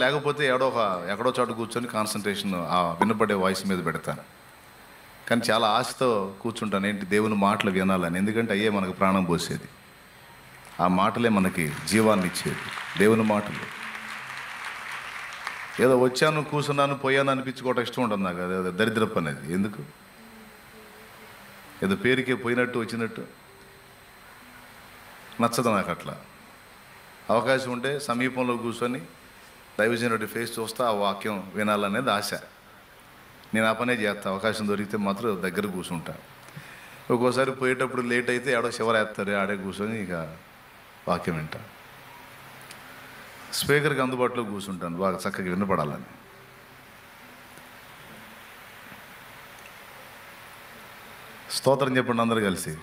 లేకపోతే ఎక్కడో చోట కూర్చొని కాన్సన్ట్రేషన్ ఆ వినపడే వాయిస్ మీద పెడతాను. కానీ చాలా ఆశతో కూర్చుంటాను, ఏంటి దేవుని మాటలు వినాలని. ఎందుకంటే అయ్యే మనకు ప్రాణం పోసేది, ఆ మాటలే మనకి జీవాన్ని ఇచ్చేది. దేవుని మాటలు ఏదో వచ్చాను కూర్చున్నాను పోయాను అనిపించుకోవటం ఇష్టం ఉంటుంది నాకు. అదే దరిద్ర పని అది. ఎందుకు ఏదో పేరుకే పోయినట్టు వచ్చినట్టు నచ్చదు నాకు. అట్లా అవకాశం ఉంటే సమీపంలో కూర్చొని దైవజనుడి ఫేస్ చూస్తా ఆ వాక్యం వినాలనేది ఆశ. నేను ఆ పనే చేస్తా. అవకాశం దొరికితే మాత్రం దగ్గర కూర్చుంటా. ఒక్కోసారి పోయేటప్పుడు లేట్ అయితే ఆడో శివరేస్తారు, ఆడే కూర్చొని ఇక వాక్యం వింటా. స్పీకర్కి అందుబాటులో కూర్చుంటాను బాగా చక్కగా వినపడాలని. స్తోత్రం చెప్పండి అందరు కలిసి,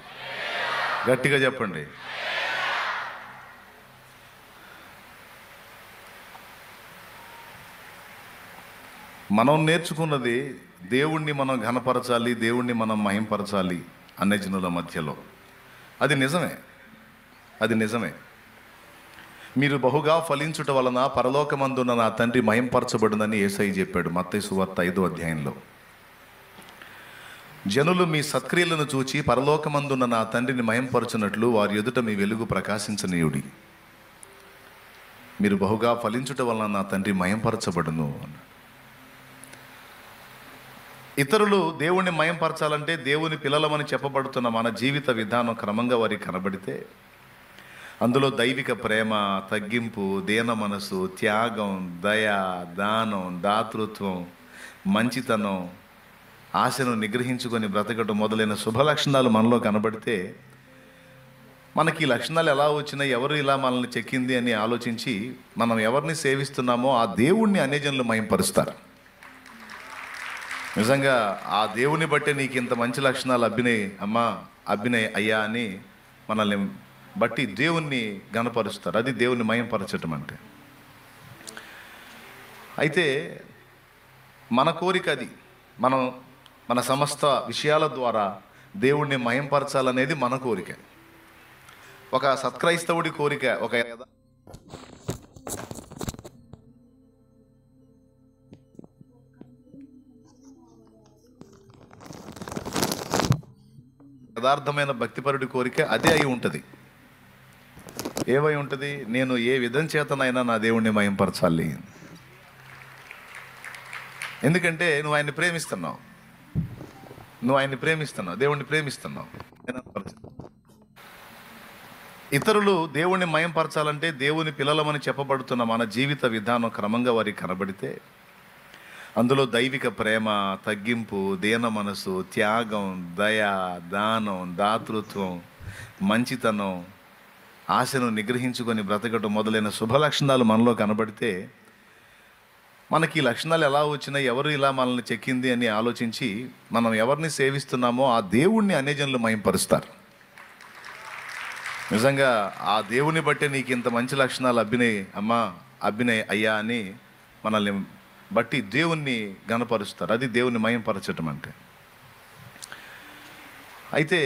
గట్టిగా చెప్పండి. మనం నేర్చుకున్నది దేవుణ్ణి మనం ఘనపరచాలి, దేవుణ్ణి మనం మహింపరచాలి అనే జనుల మధ్యలో. అది నిజమే, అది నిజమే. మీరు బహుగా ఫలించుట వలన పరలోకమందున్న నా తండ్రి మహింపరచబడునని యేసయ్య చెప్పాడు మత్తయి సువార్త 5వ అధ్యాయంలో. జనులు మీ సత్క్రియలను చూచి పరలోకమందున్న నా తండ్రిని మహింపరచునట్లు వారి ఎదుట మీ వెలుగు ప్రకాశించనీయుడి. మీరు బహుగా ఫలించుట వలన నా తండ్రి మహింపరచబడును. ఇతరులు దేవుణ్ణి మయంపరచాలంటే దేవుని పిల్లలమని చెప్పబడుతున్న మన జీవిత విధానం క్రమంగా వారికి కనబడితే అందులో దైవిక ప్రేమ, తగ్గింపు, దీన మనసు, త్యాగం, దయ, దానం, దాతృత్వం, మంచితనం, ఆశను నిగ్రహించుకొని బ్రతకటం మొదలైన శుభ లక్షణాలు మనలో కనబడితే మనకి ఈ లక్షణాలు ఎలా వచ్చినాయి, ఎవరు ఇలా మనల్ని చెక్కింది అని ఆలోచించి మనం ఎవరిని సేవిస్తున్నామో ఆ దేవుణ్ణి అన్యజనులు మహింపరుస్తారు. నిజంగా ఆ దేవుని బట్టే నీకు ఇంత మంచి లక్షణాలు అబ్బినాయి అమ్మా, అబ్బినాయి అయ్యా అని మనల్ని బట్టి దేవుణ్ణి గణపరుస్తారు. అది దేవుణ్ణి మహింపరచటం అంటే. అయితే మన కోరిక అది. మనం మన సమస్త విషయాల ద్వారా దేవుణ్ణి మహింపరచాలనేది మన కోరిక. ఒక సత్క్రైస్తవుడి కోరిక, ఒక యథార్థమైన భక్తిపరుడి కోరిక అదే అయి ఉంటుంది. ఏమై ఉంటుంది? నేను ఏ విధం చేతనైనా నా దేవుణ్ణి మహింపరచాలి. ఎందుకంటే నువ్వు ఆయన్ని ప్రేమిస్తున్నావు, దేవుణ్ణి ప్రేమిస్తున్నావు. ఇతరులు దేవుణ్ణి మహింపరచాలంటే దేవుని పిల్లలమని చెప్పబడుతున్న మన జీవిత విధానం క్రమంగా వారికి కనబడితే అందులో దైవిక ప్రేమ, తగ్గింపు, దీన మనసు, త్యాగం, దయ, దానం, దాతృత్వం, మంచితనం, ఆశను నిగ్రహించుకొని బ్రతకటం మొదలైన శుభ లక్షణాలు మనలో కనబడితే మనకి ఈ లక్షణాలు ఎలా వచ్చినాయి, ఎవరు ఇలా మనల్ని చెక్కింది అని ఆలోచించి మనం ఎవరిని సేవిస్తున్నామో ఆ దేవుణ్ణి అన్యజనులు మహింపరుస్తారు. నిజంగా ఆ దేవుని బట్టే నీకు ఇంత మంచి లక్షణాలు అబ్బినాయి అమ్మా, అబ్బినాయి అయ్యా అని మనల్ని బట్టి దేవుణ్ణి గణపరుస్తారు. అది దేవుణ్ణి మహింపరచటం అంటే. అయితే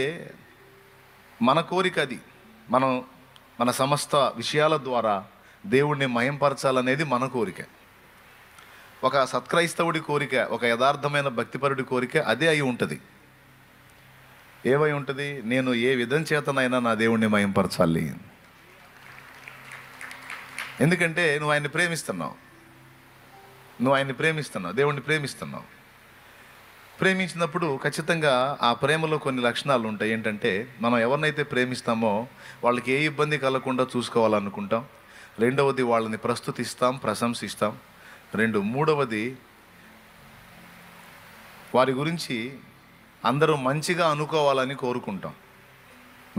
మన కోరిక అది. మనం మన సమస్త విషయాల ద్వారా దేవుణ్ణి మహింపరచాలనేది మన కోరిక. ఒక సత్క్రైస్తవుడి కోరిక, ఒక యథార్థమైన భక్తిపరుడి కోరిక అదే అయి ఉంటుంది. ఏమై ఉంటుంది? నేను ఏ విధం చేతనైనా నా దేవుణ్ణి మహింపరచాలి. ఎందుకంటే నువ్వు ఆయన్ని ప్రేమిస్తున్నావు, దేవుణ్ణి ప్రేమిస్తున్నావు. ప్రేమించినప్పుడు ఖచ్చితంగా ఆ ప్రేమలో కొన్ని లక్షణాలు ఉంటాయి. ఏంటంటే మనం ఎవరినైతే ప్రేమిస్తామో వాళ్ళకి ఏ ఇబ్బంది కలగకుండా చూసుకోవాలనుకుంటాం. రెండవది వాళ్ళని ప్రస్తుతిస్తాం, ప్రశంసిస్తాం. మూడవది వారి గురించి అందరూ మంచిగా అనుకోవాలని కోరుకుంటాం.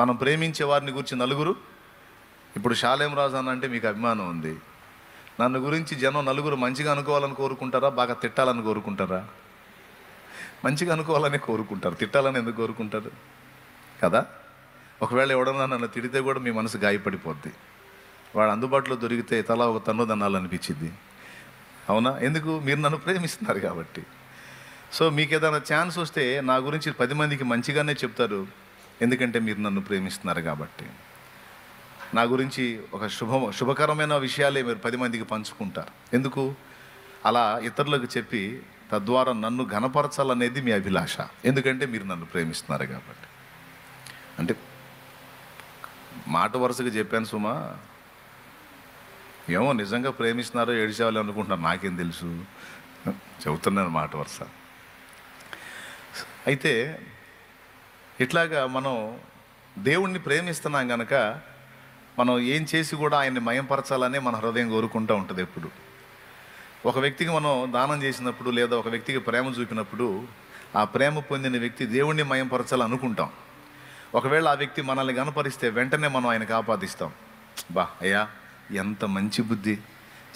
మనం ప్రేమించే వారిని గురించి నలుగురు, ఇప్పుడు షాలేం రాజు అని అంటే మీకు అభిమానం ఉంది, నన్ను గురించి జనం నలుగురు మంచిగా అనుకోవాలని కోరుకుంటారా, బాగా తిట్టాలని కోరుకుంటారా? మంచిగా అనుకోవాలని కోరుకుంటారు, తిట్టాలని ఎందుకు కోరుకుంటారు కదా? ఒకవేళ ఎవడన్నా నన్ను తిడితే కూడా మీ మనసు గాయపడిపోద్ది. వాడు అందుబాటులో దొరికితే తలా ఒక తన్ను దన్నాలనిపించింది. అవునా? ఎందుకు? మీరు నన్ను ప్రేమిస్తున్నారు కాబట్టి. సో మీకు ఏదైనా ఛాన్స్ వస్తే నా గురించి 10 మందికి మంచిగానే చెప్తారు, ఎందుకంటే మీరు నన్ను ప్రేమిస్తున్నారు కాబట్టి. నా గురించి ఒక శుభకరమైన విషయాలే మీరు 10 మందికి పంచుకుంటారు. ఎందుకు? అలా ఇతరులకు చెప్పి తద్వారా నన్ను ఘనపరచాలనేది మీ అభిలాష. ఎందుకంటే మీరు నన్ను ప్రేమిస్తున్నారు కాబట్టి. అంటే మాట వరుసగా చెప్పాను సుమా. ఏమో నిజంగా ప్రేమిస్తున్నారో ఏడిచేవాళ్ళు అనుకుంటున్నారు, నాకేం తెలుసు, చెబుతున్నాను మాట వరుస. అయితే ఇట్లాగా మనం దేవుణ్ణి ప్రేమిస్తున్నాం కనుక మనం ఏం చేసి కూడా ఆయన్ని మయంపరచాలనే మన హృదయం కోరుకుంటూ ఉంటుంది ఎప్పుడు. ఒక వ్యక్తికి మనం దానం చేసినప్పుడు లేదా ఒక వ్యక్తికి ప్రేమ చూపినప్పుడు ఆ ప్రేమ పొందిన వ్యక్తి దేవుణ్ణి మయంపరచాలనుకుంటాం. ఒకవేళ ఆ వ్యక్తి మనల్ని గనపరిస్తే వెంటనే మనం ఆయనకు ఆపాదిస్తాం. బా అయ్యా ఎంత మంచి బుద్ధి,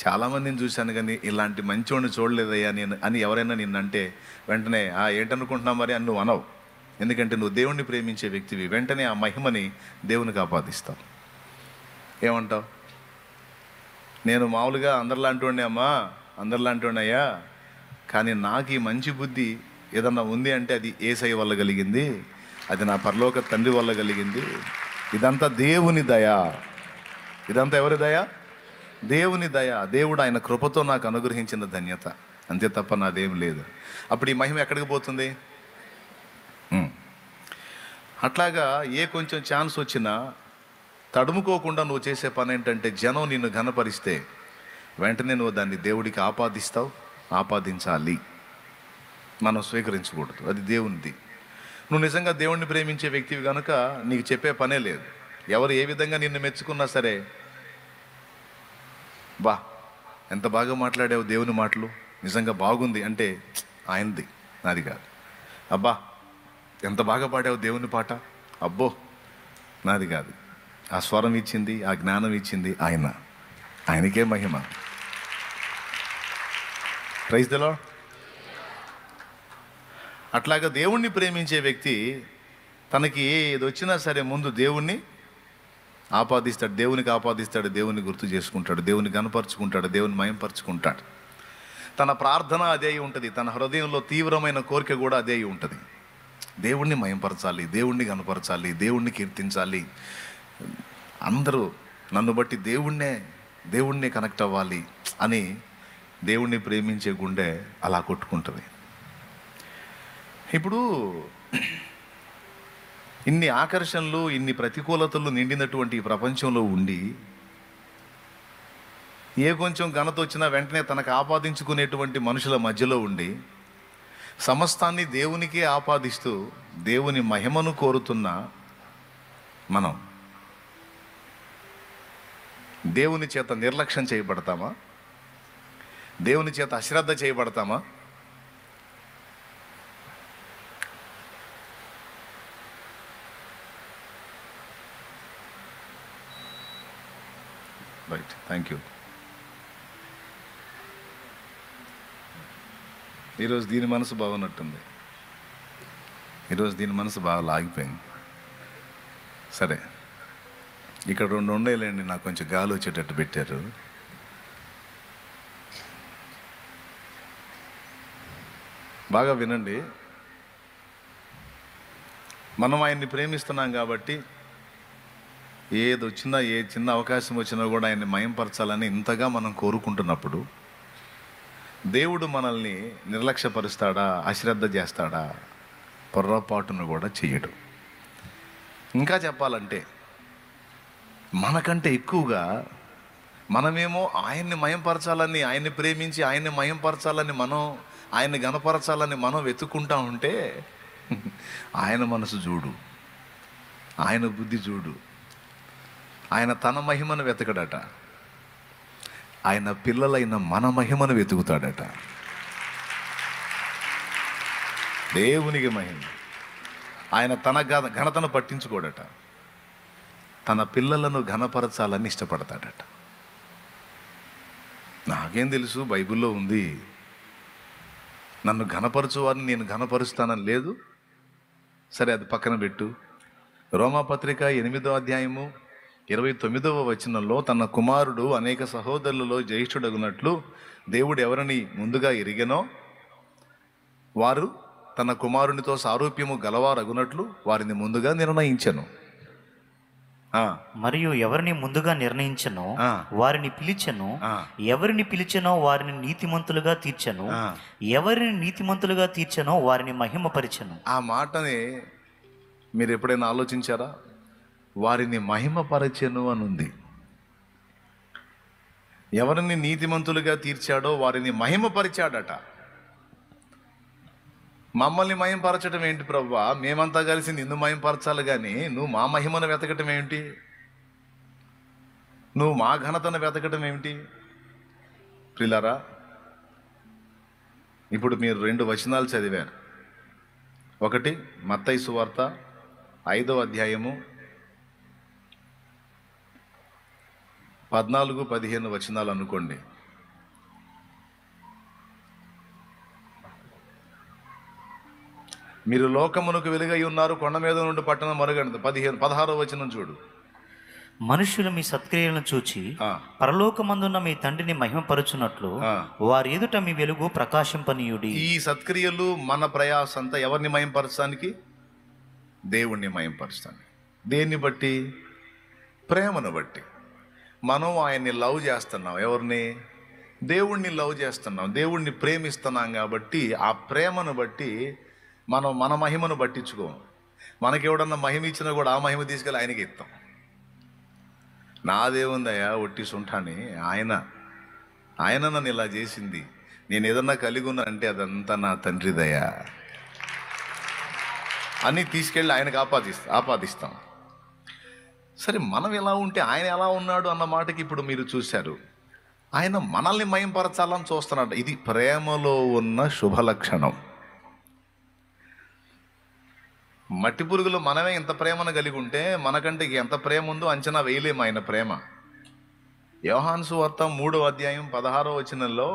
చాలామందిని చూశాను కానీ ఇలాంటి మంచోడిని చూడలేదయ్యా నేను అని ఎవరైనా నిన్నంటే వెంటనే ఏంటనుకుంటున్నావు మరి అని నువ్వు అనవు. ఎందుకంటే నువ్వు దేవుణ్ణి ప్రేమించే వ్యక్తివి. వెంటనే ఆ మహిమని దేవునికి ఆపాదిస్తావు. ఏమంటావు? నేను మామూలుగా అందరిలాంటి వాడిని అమ్మా, అందరిలాంటి వాడిని అయ్యా, కానీ నాకు ఈ మంచి బుద్ధి ఏదన్నా ఉంది అంటే అది యేసయ్య వల్ల కలిగింది, అది నా పరలోక తండ్రి వల్ల కలిగింది. ఇదంతా దేవుని దయ. ఇదంతా ఎవరి దయ? దేవుని దయ. దేవుడు ఆయన కృపతో నాకు అనుగ్రహించిన ధన్యత, అంతే తప్ప నాదేం లేదు. అప్పుడు ఈ మహిమ ఎక్కడికి పోతుంది? అట్లాగా ఏ కొంచెం ఛాన్స్ వచ్చినా తడుముకోకుండా నువ్వు చేసే పని ఏంటంటే, జనం నిన్ను ఘనపరిస్తే వెంటనే నువ్వు దాన్ని దేవుడికి ఆపాదిస్తావు. ఆపాదించాలి, మనం స్వీకరించకూడదు. అది దేవునిది. నువ్వు నిజంగా దేవుణ్ణి ప్రేమించే వ్యక్తివి కనుక నీకు చెప్పే పనే లేదు. ఎవరు ఏ విధంగా నిన్ను మెచ్చుకున్నా సరే, బా ఎంత బాగా మాట్లాడావు దేవుని మాటలు, నిజంగా బాగుంది అంటే ఆయనది, నాది కాదు. అబ్బా ఎంత బాగా పాడావు దేవుని పాట, అబ్బో నాది కాదు. ఆ స్వరం ఇచ్చింది, ఆ జ్ఞానం ఇచ్చింది ఆయన. ఆయనకే మహిమ. Praise the lord. అట్లాగా దేవుణ్ణి ప్రేమించే వ్యక్తి తనకి ఏది వచ్చినా సరే ముందు దేవుణ్ణి ఆపాదిస్తాడు, దేవునికి ఆపాదిస్తాడు, దేవుని గుర్తు చేసుకుంటాడు, దేవుని గనపరుచుకుంటాడు, దేవుని మయంపరుచుకుంటాడు. తన ప్రార్థన అదే ఉంటుంది, తన హృదయంలో తీవ్రమైన కోరిక కూడా అదే ఉంటుంది. దేవుణ్ణి మయంపరచాలి, దేవుణ్ణి గనపరచాలి, దేవుణ్ణి కీర్తించాలి. అందరూ నన్ను బట్టి దేవుణ్ణే కనెక్ట్ అవ్వాలి అని దేవుణ్ణి ప్రేమించే గుండె అలా కొట్టుకుంటుంది. ఇప్పుడు ఇన్ని ఆకర్షణలు, ఇన్ని ప్రతికూలతలు నిండినటువంటి ఈ ప్రపంచంలో ఉండి ఏ కొంచెం ఘనత వచ్చినా వెంటనే తనకు ఆపాదించుకునేటువంటి మనుషుల మధ్యలో ఉండి సమస్తాన్ని దేవునికే ఆపాదిస్తూ దేవుని మహిమను కోరుతున్న మనం దేవుని చేత నిర్లక్ష్యం చేయబడతామా? దేవుని చేత అశ్రద్ధ చేయబడతామా? Right, thank you. ఈరోజు దీని మనసు బాగున్నట్టుంది. ఈరోజు దీని మనసు బాగా లాగిపోయింది. సరే, ఇక్కడ 2 ఉండేలేండి, నాకు కొంచెం గాలి వచ్చేటట్టు పెట్టారు. బాగా వినండి. మనం ఆయన్ని ప్రేమిస్తున్నాం కాబట్టి ఏది వచ్చినా, ఏ చిన్న అవకాశం వచ్చినా కూడా ఆయన్ని మయంపరచాలని ఇంతగా మనం కోరుకుంటున్నప్పుడు దేవుడు మనల్ని నిర్లక్ష్యపరుస్తాడా, అశ్రద్ధ చేస్తాడా? పొర్రపాటును కూడా చెయ్యడు. ఇంకా చెప్పాలంటే మనకంటే ఎక్కువగా మనమేమో ఆయన్ని మయంపరచాలని, ఆయన్ని ప్రేమించి ఆయన్ని మయంపరచాలని, ఆయన్ని గనపరచాలని మనం వెతుక్కుంటా ఉంటే ఆయన మనసు చూడు, ఆయన బుద్ధి చూడు. ఆయన తన మహిమను వెతకడట, ఆయన పిల్లలైన మన మహిమను వెతుకుతాడట. దేవునికి మహిమ. ఆయన తన ఘనతను పట్టించుకోడట, తన పిల్లలను ఘనపరచాలని ఇష్టపడతాడట. నాకేం తెలుసు, బైబిల్లో ఉంది, నన్ను ఘనపరచువారిని నేను ఘనపరుస్తానని లేదు. సరే, అది పక్కన పెట్టు. రోమాపత్రిక 8వ అధ్యాయము 29వ వచనంలో, తన కుమారుడు అనేక సహోదరులలో జ్యేష్ఠుడగునట్లు దేవుడు ఎవరిని ముందుగా ఎరిగెనో వారు తన కుమారునితో సారూప్యము గలవారగునట్లు వారిని ముందుగా నిర్ణయించెను. ఆ, మరియు ఎవరిని ముందుగా నిర్ణయించనో ఆ. వారిని పిలిచెను, ఆ. ఎవరిని పిలిచెనో వారిని నీతిమంతులుగా తీర్చెను, ఆ. ఎవరిని నీతిమంతులుగా తీర్చెనో వారిని మహిమపరిచెను. ఆ మాటని మీరు ఎప్పుడైనా ఆలోచించారా? వారిని మహిమపరచెను అని ఉంది. ఎవరిని నీతిమంతులుగా తీర్చాడో వారిని మహిమపరిచాడట. మమ్మల్ని మహిమపరచడం ఏంటి ప్రభువా? మేమంతా కలిసి నిన్ను మహిమపరచాలి కానీ నువ్వు మా మహిమను వెతకటం ఏమిటి? నువ్వు మా ఘనతను వెతకటం ఏమిటి? ప్రిలారా, ఇప్పుడు మీరు 2 వచనాలు చదివారు. ఒకటి మత్తయి సువార్త 5వ అధ్యాయము 14, 15 వచనాలు అనుకోండి. మీరు లోకమునకు వెలుగై ఉన్నారు, కొండ మీద నుండి పట్టణం మరుగండి. 16వ వచనం చూడు. మనుష్యులు మీ సత్క్రియలను చూచి ఆ. పరలోకమందున్న మీ తండ్రిని మహిమపరచునట్లు ఆ. వారి ఎదుట మీ వెలుగు ప్రకాశింపనీయుడి. ఈ సత్క్రియలు మన ప్రయాస అంతా ఎవరిని మహింపరచడానికి? దేవుణ్ణి మహింపరచడానికి. దేన్ని బట్టి? ప్రేమను బట్టి. మనం ఆయన్ని లవ్ చేస్తున్నాం. ఎవరిని? దేవుణ్ణి లవ్ చేస్తున్నాం, దేవుణ్ణి ప్రేమిస్తున్నాం. కాబట్టి ఆ ప్రేమను బట్టి మనం మన మహిమను పట్టించుకోం. మనకి ఎవడన్నా మహిమ ఇచ్చినా కూడా ఆ మహిమ తీసుకెళ్ళి ఆయనకి ఇస్తాం. నాదేముందయ్యా ఒట్టి సుంఠాని, ఆయన నన్ను ఇలా చేసింది, నేను ఏదన్నా కలిగి ఉన్నా అంటే అదంతా నా తండ్రి దయా అని తీసుకెళ్ళి ఆయనకు ఆపాదిస్తాం. సరే, మనం ఎలా ఉంటే ఆయన ఎలా ఉన్నాడు అన్న మాటకి ఇప్పుడు మీరు చూశారు. ఆయన మనల్ని మయంపరచాలని చూస్తున్నాడు. ఇది ప్రేమలో ఉన్న శుభ లక్షణం. మట్టి పురుగులు మనమే ఇంత ప్రేమను కలిగి ఉంటే మనకంటే ఎంత ప్రేమ ఉందో అంచనా వేయలేము ఆయన ప్రేమ. యోహాను సువార్త 3వ అధ్యాయం 16వ వచనంలో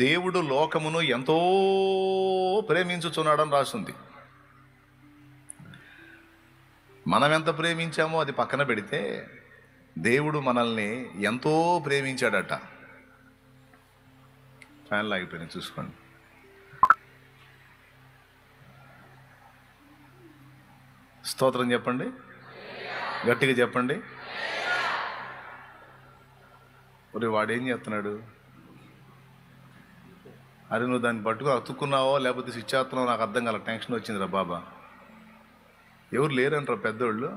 దేవుడు లోకమును ఎంతో ప్రేమించుచున్నాడని రాస్తుంది. మనం ఎంత ప్రేమించామో అది పక్కన పెడితే దేవుడు మనల్ని ఎంతో ప్రేమించాడట. ఫ్యాన్లు ఆగిపోయినాయి చూసుకోండి. స్తోత్రం చెప్పండి, గట్టిగా చెప్పండి. ఒరే, వాడేం చేస్తున్నాడు? అరే, నువ్వు దాన్ని పట్టుకుని అతుక్కున్నావో లేకపోతే స్విచ్ చేస్తున్నావో నాకు అర్థం కాల. టెన్షన్ వచ్చిందిరా బాబా. ఎవరు లేరంటారా పెద్దోళ్ళు?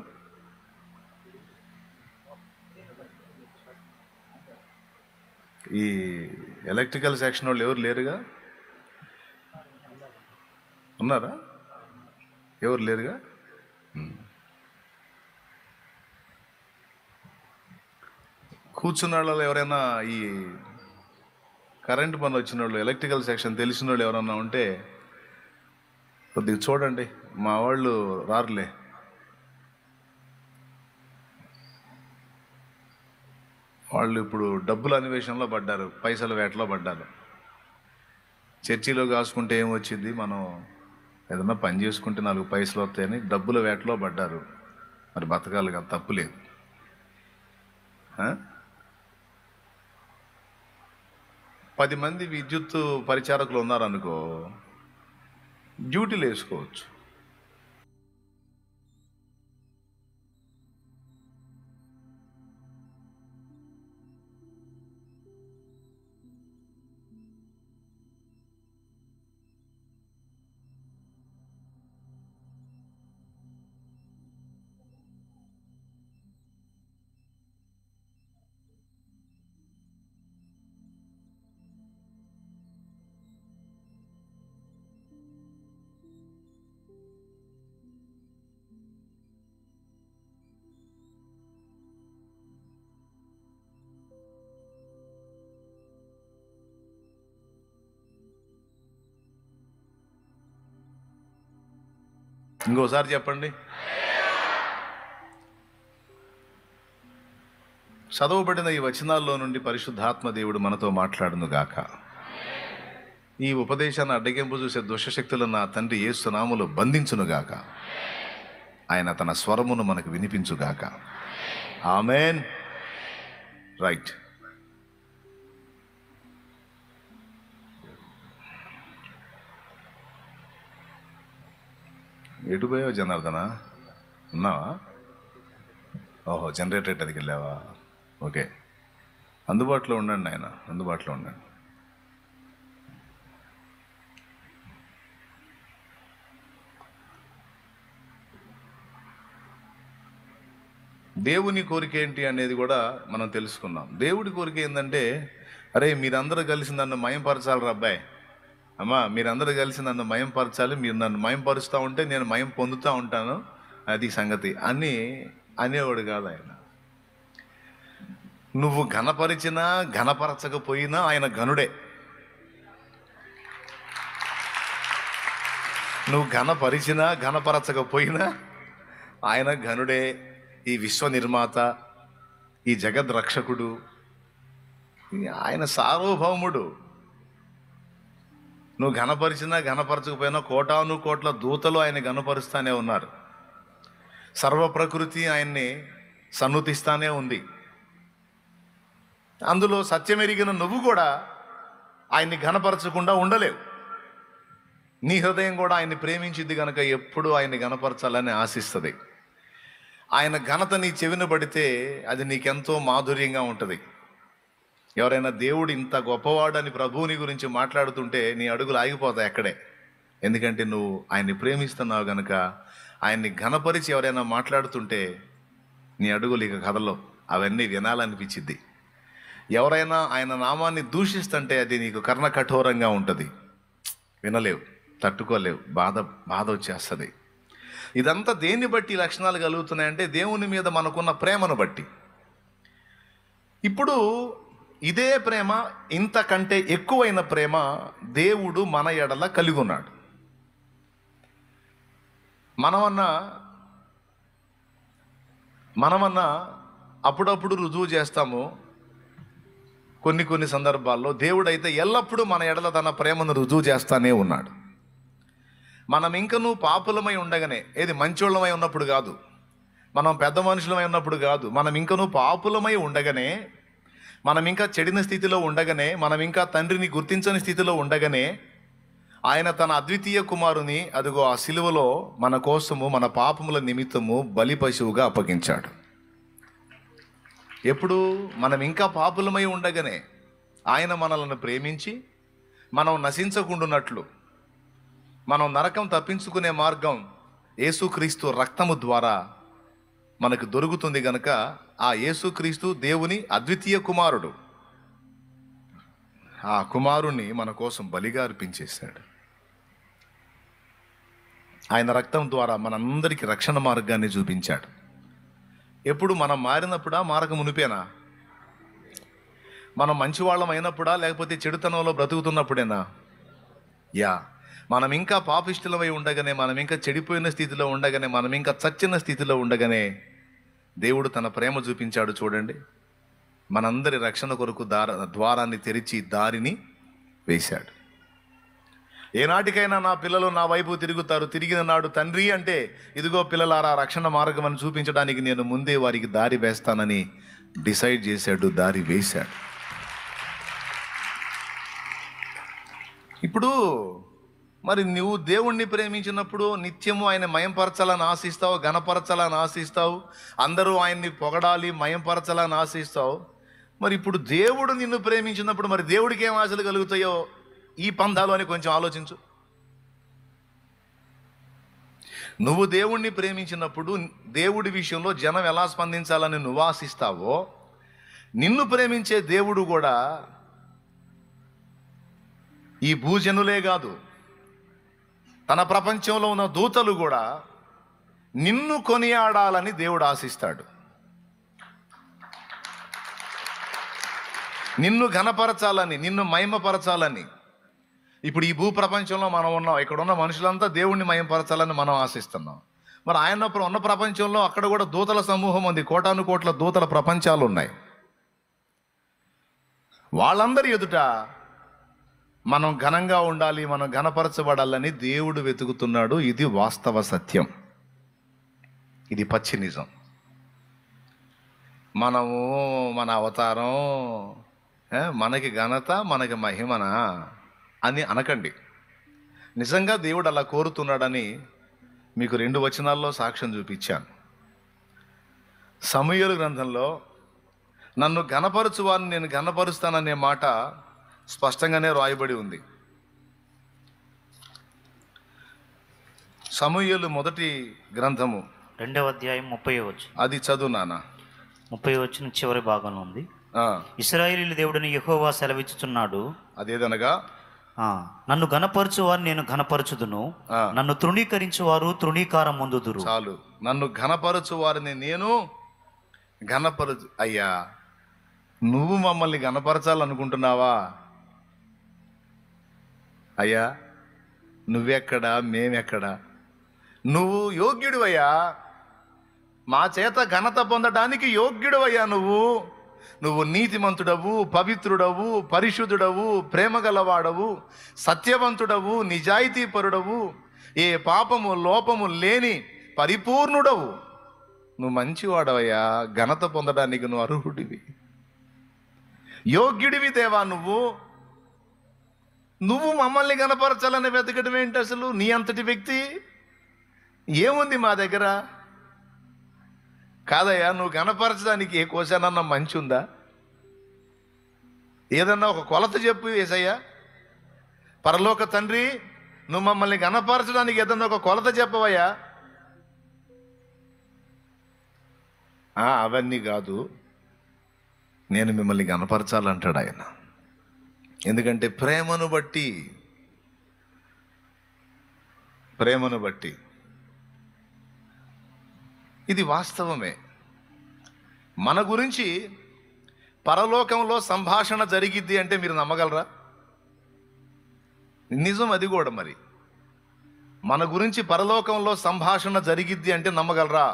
ఈ ఎలక్ట్రికల్ సెక్షన్ వాళ్ళు ఎవరు లేరుగా? ఉన్నారా? ఎవరు లేరుగా? కూర్చున్న వాళ్ళు ఎవరైనా ఈ కరెంటు పని వచ్చిన వాళ్ళు, ఎలక్ట్రికల్ సెక్షన్ తెలిసిన వాళ్ళు ఎవరన్నా ఉంటే కొద్దిగా చూడండి. మా వాళ్ళు రారులే. వాళ్ళు ఇప్పుడు డబ్బుల అన్వేషణలో పడ్డారు, పైసల వేటలో పడ్డారు. చర్చిలో కాసుకుంటే ఏమొచ్చింది, మనం ఏదన్నా పని చేసుకుంటే 4 పైసలు వస్తాయని డబ్బుల వేటలో పడ్డారు. మరి బతకాలి కదా, తప్పులేదు. 10 మంది విద్యుత్ పరిచారకులు ఉన్నారనుకో, డ్యూటీలు వేసుకోవచ్చు. ఇంకోసారి చెప్పండి. చదవబడిన ఈ వచనాల్లో నుండి పరిశుద్ధాత్మ దేవుడు మనతో మాట్లాడును గాక. ఈ ఉపదేశాన్ని అడ్డగింపు చూసే దుష్టశక్తులను నా తండ్రి యేసు నామములో బంధించునుగాక. ఆయన తన స్వరమును మనకు వినిపించుగాక. ఆమెన్. రైట్. ఎటు పోయావు జనార్దన? ఉన్నావా? ఓహో, జనరేటర్ దగ్గరికి వెళ్ళావా? ఓకే, అందుబాటులో ఉండండి ఆయన, అందుబాటులో ఉండండి. దేవుని కోరిక ఏంటి అనేది కూడా మనం తెలుసుకున్నాం. దేవుడి కోరిక ఏంటంటే, అరే మీరందరూ కలిసి నన్ను మయంపరచాలి రా అబ్బాయి, అమ్మా మీరందరూ కలిసి నన్ను మయంపరచాలి, మీరు నన్ను మయంపరుస్తూ ఉంటే నేను మయం పొందుతూ ఉంటాను, అది సంగతి అని అనేవాడు కాదు ఆయన. నువ్వు ఘనపరిచినా ఘనపరచకపోయినా ఆయన ఘనుడే. నువ్వు ఘనపరిచినా ఘనపరచకపోయినా ఆయన ఘనుడే. ఈ విశ్వ నిర్మాత, ఈ జగద్ రక్షకుడు, ఆయన సార్వభౌముడు. నువ్వు ఘనపరిచినా ఘనపరచకపోయినా కోటాను కోట్ల దూతలు ఆయన ఘనపరుస్తానే ఉన్నారు. సర్వ ప్రకృతి ఆయన్ని సన్నుతిస్తానే ఉంది. అందులో సత్యమెరిగిన నువ్వు కూడా ఆయన్ని ఘనపరచకుండా ఉండలేవు. నీ హృదయం కూడా ఆయన్ని ప్రేమించింది కనుక ఎప్పుడూ ఆయన్ని ఘనపరచాలని ఆశిస్తుంది. ఆయన ఘనత నీ చెవిన పడితే అది నీకెంతో మాధుర్యంగా ఉంటుంది. ఎవరైనా దేవుడు ఇంత గొప్పవాడని ప్రభువుని గురించి మాట్లాడుతుంటే నీ అడుగులు ఆగిపోతాయి అక్కడే. ఎందుకంటే నువ్వు ఆయన్ని ప్రేమిస్తున్నావు గనుక. ఆయన్ని ఘనపరిచి ఎవరైనా మాట్లాడుతుంటే నీ అడుగులు ఇక కదలో, అవన్నీ వినాలనిపించిద్ది. ఎవరైనా ఆయన నామాన్ని దూషిస్తుంటే అది నీకు కర్ణ కఠోరంగా ఉంటుంది, వినలేవు, తట్టుకోలేవు, బాధ వచ్చేస్తుంది. ఇదంతా దేన్ని బట్టి లక్షణాలు కలుగుతున్నాయంటే దేవుని మీద మనకున్న ప్రేమను బట్టి. ఇప్పుడు ఇదే ప్రేమ, ఇంతకంటే ఎక్కువైన ప్రేమ దేవుడు మన ఎడల కలిగి ఉన్నాడు. మనమన్నా అప్పుడప్పుడు రుజువు చేస్తాము. కొన్ని సందర్భాల్లో దేవుడైతే ఎల్లప్పుడూ మన ఎడల తన ప్రేమను రుజువు చేస్తానే ఉన్నాడు. మనం ఇంకనూ పాపులమై ఉండగానే, ఏది మంచోళ్ళమై ఉన్నప్పుడు కాదు, మనం పెద్ద మనుషులమై ఉన్నప్పుడు కాదు, మనం ఇంకనూ పాపులమై ఉండగానే, మనం ఇంకా చెడిన స్థితిలో ఉండగానే, మనం ఇంకా తండ్రిని గుర్తించని స్థితిలో ఉండగానే ఆయన తన అద్వితీయ కుమారుని అదిగో ఆ సిలువలో మన కోసము, మన పాపముల నిమిత్తము బలి పశువుగా అప్పగించాడు. ఎప్పుడు? మనం ఇంకా పాపులమై ఉండగానే ఆయన మనలను ప్రేమించి మనం నశించకుండానట్లు, మనం నరకం తప్పించుకునే మార్గం యేసుక్రీస్తు రక్తము ద్వారా మనకు దొరుకుతుంది గనక ఆ యేసుక్రీస్తు దేవుని అద్వితీయ కుమారుడు. ఆ కుమారుణ్ణి మన కోసం బలిగా అర్పించేశాడు. ఆయన రక్తం ద్వారా మనందరికీ రక్షణ మార్గాన్ని చూపించాడు. ఎప్పుడు? మనం మారినప్పుడా, మారక మునిపేనా? మనం మంచివాళ్ళం అయినప్పుడా, లేకపోతే చెడుతనంలో బ్రతుకుతున్నప్పుడేనా? మనం ఇంకా పాపిష్టులమై ఉండగానే, మనం ఇంకా చెడిపోయిన స్థితిలో ఉండగానే, మనం ఇంకా చచ్చిన స్థితిలో ఉండగానే దేవుడు తన ప్రేమ చూపించాడు. చూడండి, మనందరి రక్షణ కొరకు ద్వారాన్ని తెరిచి దారిని వేశాడు. ఏనాటికైనా నా పిల్లలు నా వైపు తిరుగుతారు, తిరిగిన నాడు తండ్రి అంటే ఇదిగో పిల్లలారా రక్షణ మార్గం అని చూపించడానికి నేను ముందే వారికి దారి వేస్తానని డిసైడ్ చేశాడు, దారి వేశాడు. ఇప్పుడు మరి నువ్వు దేవుణ్ణి ప్రేమించినప్పుడు నిత్యము ఆయన మయంపరచాలని ఆశిస్తావు, ఘనపరచాలని ఆశిస్తావు, అందరూ ఆయన్ని పొగడాలి, మయంపరచాలని ఆశిస్తావు. మరి ఇప్పుడు దేవుడు నిన్ను ప్రేమించినప్పుడు మరి దేవుడికి ఏం ఆశలు కలుగుతాయో ఈ పందాలు అని కొంచెం ఆలోచించు. నువ్వు దేవుణ్ణి ప్రేమించినప్పుడు దేవుడి విషయంలో జనం ఎలా స్పందించాలని నువ్వు ఆశిస్తావో, నిన్ను ప్రేమించే దేవుడు కూడా ఈ భూజనులే కాదు, తన ప్రపంచంలో ఉన్న దూతలు కూడా నిన్ను కొనియాడాలని దేవుడు ఆశిస్తాడు, నిన్ను ఘనపరచాలని, నిన్ను మహిమపరచాలని. ఇప్పుడు ఈ భూప్రపంచంలో మనం ఉన్నాం, ఇక్కడ ఉన్న మనుషులంతా దేవుణ్ణి మహిమపరచాలని మనం ఆశిస్తున్నాం. మరి ఆయన ఉన్న ప్రపంచంలో అక్కడ కూడా దూతల సమూహం ఉంది, కోటాను కోట్ల దూతల ప్రపంచాలు ఉన్నాయి. వాళ్ళందరి ఎదుట మనం ఘనంగా ఉండాలి, మనం ఘనపరచబడాలని దేవుడు వెతుకుతున్నాడు. ఇది వాస్తవ సత్యం, ఇది పచ్చి నిజం. మనము మన అవతారం, మనకి ఘనత, మనకి మహిమనా అని అనకండి. నిజంగా దేవుడు అలా కోరుతున్నాడని మీకు 2 వచనాల్లో సాక్ష్యం చూపించాను. సమూయేలు గ్రంథంలో నన్ను ఘనపరచు వారిని నేను ఘనపరుస్తాననే మాట స్పష్టంగానే రాయబడి ఉంది. సమూయేలు మొదటి గ్రంథము 2వ అధ్యాయం 30వ వచనం. అది చదువు నాన్న. 30వ వచనం చివరి భాగంలో ఉంది. ఆ, ఇశ్రాయేలీయుల దేవుడని యెహోవా సెలవిచ్చుచున్నాడు, అదేదనగా నన్ను ఘనపరచు వారు నేను ఘనపరచుదును, నన్ను తృణీకరించు వారు తృణీకారం పొందుదురు. చాలు. నన్ను ఘనపరచు వారిని నేను ఘనపరచు. అయ్యా, నువ్వు మమ్మల్ని ఘనపరచాలనుకుంటున్నావా? అయ్యా, నువ్వెక్కడా, మేమెక్కడా? నువ్వు యోగ్యుడివయ్యా, మా చేత ఘనత పొందడానికి యోగ్యుడివయ్యా. నువ్వు నీతిమంతుడవు, పవిత్రుడవు, పరిశుద్ధుడవు, ప్రేమగలవాడవు, సత్యవంతుడవు, నిజాయితీపరుడవు, ఏ పాపము లోపము లేని పరిపూర్ణుడవు. నువ్వు మంచివాడవయ్యా, ఘనత పొందడానికి నువ్వు అర్హుడివి, యోగ్యుడివి దేవా. నువ్వు మమ్మల్ని గణపరచాలని వెతకడం ఏంటి? అసలు నీ అంతటి వ్యక్తి ఏముంది మా దగ్గర? కాదయ్యా, నువ్వు గణపరచడానికి ఏ కోశానన్నా మంచి ఉందా? ఏదన్నా ఒక కొలత చెప్పు యేసయ్యా. పరలోక తండ్రి, నువ్వు మమ్మల్ని గణపరచడానికి ఏదన్నా ఒక కొలత చెప్పవయ్యా. అవన్నీ కాదు, నేను మిమ్మల్ని గణపరచాలంటాడు ఆయన. ఎందుకంటే ప్రేమను బట్టి ఇది వాస్తవమే. మన గురించి పరలోకంలో సంభాషణ జరిగిద్ది అంటే మీరు నమ్మగలరా? నిజం అది కూడా. మరి మన గురించి పరలోకంలో సంభాషణ జరిగిద్ది అంటే నమ్మగలరా?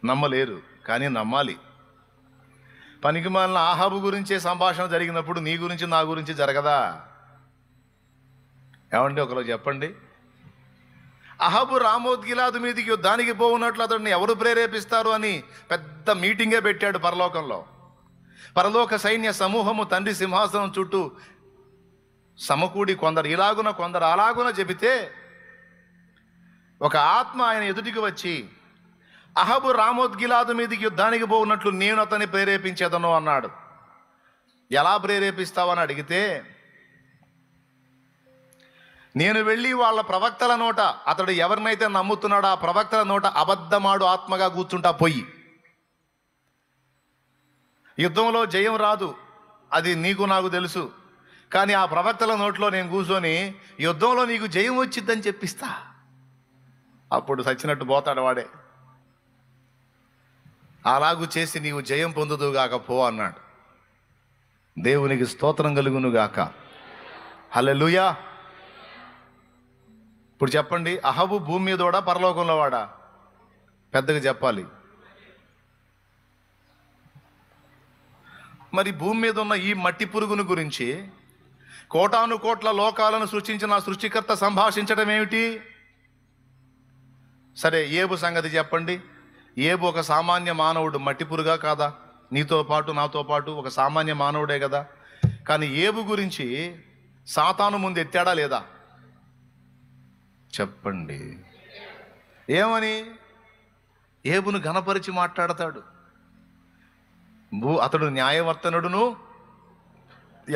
నమ్మలేరు, కానీ నమ్మాలి. పనికిమాలిన ఆహాబు గురించే సంభాషణ జరిగినప్పుడు నీ గురించి నా గురించి జరగదా? ఏమండి, ఒకరు చెప్పండి. అహాబు రామోద్గిలాదు మీదకి యుద్ధానికి పోవున్నట్లు అతడిని ఎవరు ప్రేరేపిస్తారు అని పెద్ద మీటింగే పెట్టాడు పరలోకంలో. పరలోక సైన్య సమూహము తండ్రి సింహాసనం చుట్టూ సమకూడి కొందరు ఇలాగున కొందరు అలాగున చెబితే ఒక ఆత్మ ఆయన ఎదుటికి వచ్చి, అహాబు రామోద్గిలాదు మీదకి యుద్ధానికి పోవున్నట్లు నేను అతన్ని ప్రేరేపించేదను అన్నాడు. ఎలా ప్రేరేపిస్తావని అడిగితే, నేను వెళ్ళి వాళ్ళ ప్రవక్తల నోట, అతడు ఎవరినైతే నమ్ముతున్నాడో ఆ ప్రవక్తల నోట అబద్ధమాడు ఆత్మగా కూర్చుంటా పోయి. యుద్ధంలో జయం రాదు, అది నీకు నాకు తెలుసు. కానీ ఆ ప్రవక్తల నోట్లో నేను కూర్చొని యుద్ధంలో నీకు జయం వచ్చిద్దని చెప్పిస్తా. అప్పుడు చచ్చినట్టు పోతాడు వాడే. అలాగూ చేసి నీవు జయం పొందుదుగాక పో అన్నాడు. దేవునికి స్తోత్రం కలుగునుగాక. హల్లెలూయా. ఇప్పుడు చెప్పండి, అహాబు భూమి మీదోడా పరలోకంలో వాడా? పెద్దగా చెప్పాలి. మరి భూమి మీద ఉన్న ఈ మట్టి పురుగును గురించి కోటాను కోట్ల లోకాలను సృష్టించిన సృష్టికర్త సంభాషించడం ఏమిటి? సరే, ఏబు సంగతి చెప్పండి. ఏబు ఒక సామాన్య మానవుడు, మట్టి పురుగా కాదా? నీతో పాటు నాతో పాటు ఒక సామాన్య మానవుడే కదా. కానీ ఏబు గురించి సాతాను ముందు ఎత్తాడా లేదా? చెప్పండి. ఏమని? ఏబును ఘనపరిచి మాట్లాడతాడు. అతడు న్యాయవర్తనుడును,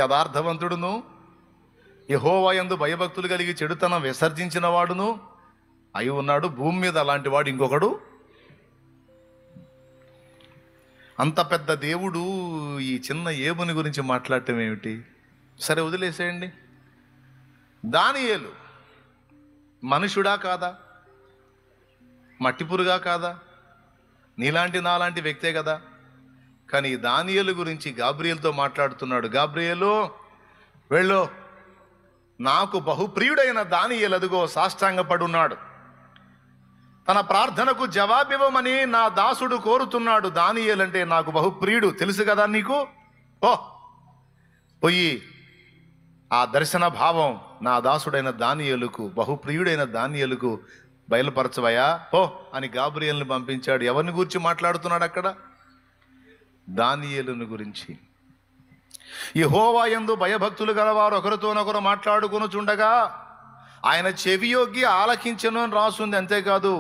యథార్థవంతుడును, యెహోవా యందు భయభక్తులు కలిగి చెడుతనం విసర్జించిన వాడును అయి ఉన్నాడు. భూమి మీద అలాంటి వాడు ఇంకొకడు? అంత పెద్ద దేవుడు ఈ చిన్న ఏబుని గురించి మాట్లాడటం ఏమిటి? సరే, వదిలేసేయండి. దానియేలు మనుషుడా కాదా? మట్టిపురుగా కాదా? నీలాంటి నాలాంటి వ్యక్తే కదా. కానీ దానియేలు గురించి గాబ్రియేలుతో మాట్లాడుతున్నాడు. గాబ్రియేలు, వెళ్ళు, నాకు బహుప్రియుడైన దానియేలు అదుగో సాష్టాంగపడున్నాడు. తన ప్రార్థనకు జవాబివ్వమని నా దాసుడు కోరుతున్నాడు. దానియేలు అంటే నాకు బహుప్రియుడు, తెలుసు కదా నీకు. పోయి ఆ దర్శన భావం నా దాసుడైన దానియేలుకు, బహుప్రియుడైన దానియేలుకు బయలుపరచవయా పో అని గాబ్రియేలుని పంపించాడు. ఎవరిని గురించి మాట్లాడుతున్నాడు అక్కడ? దానియేలుని గురించి. యెహోవా యందు భయభక్తులు గలవారు ఒకరితోనొకరు మాట్లాడుకొనుచుండగా ఆయన చెవియొగ్గి ఆలకించెను అని రాసుంది. అంతేకాదు,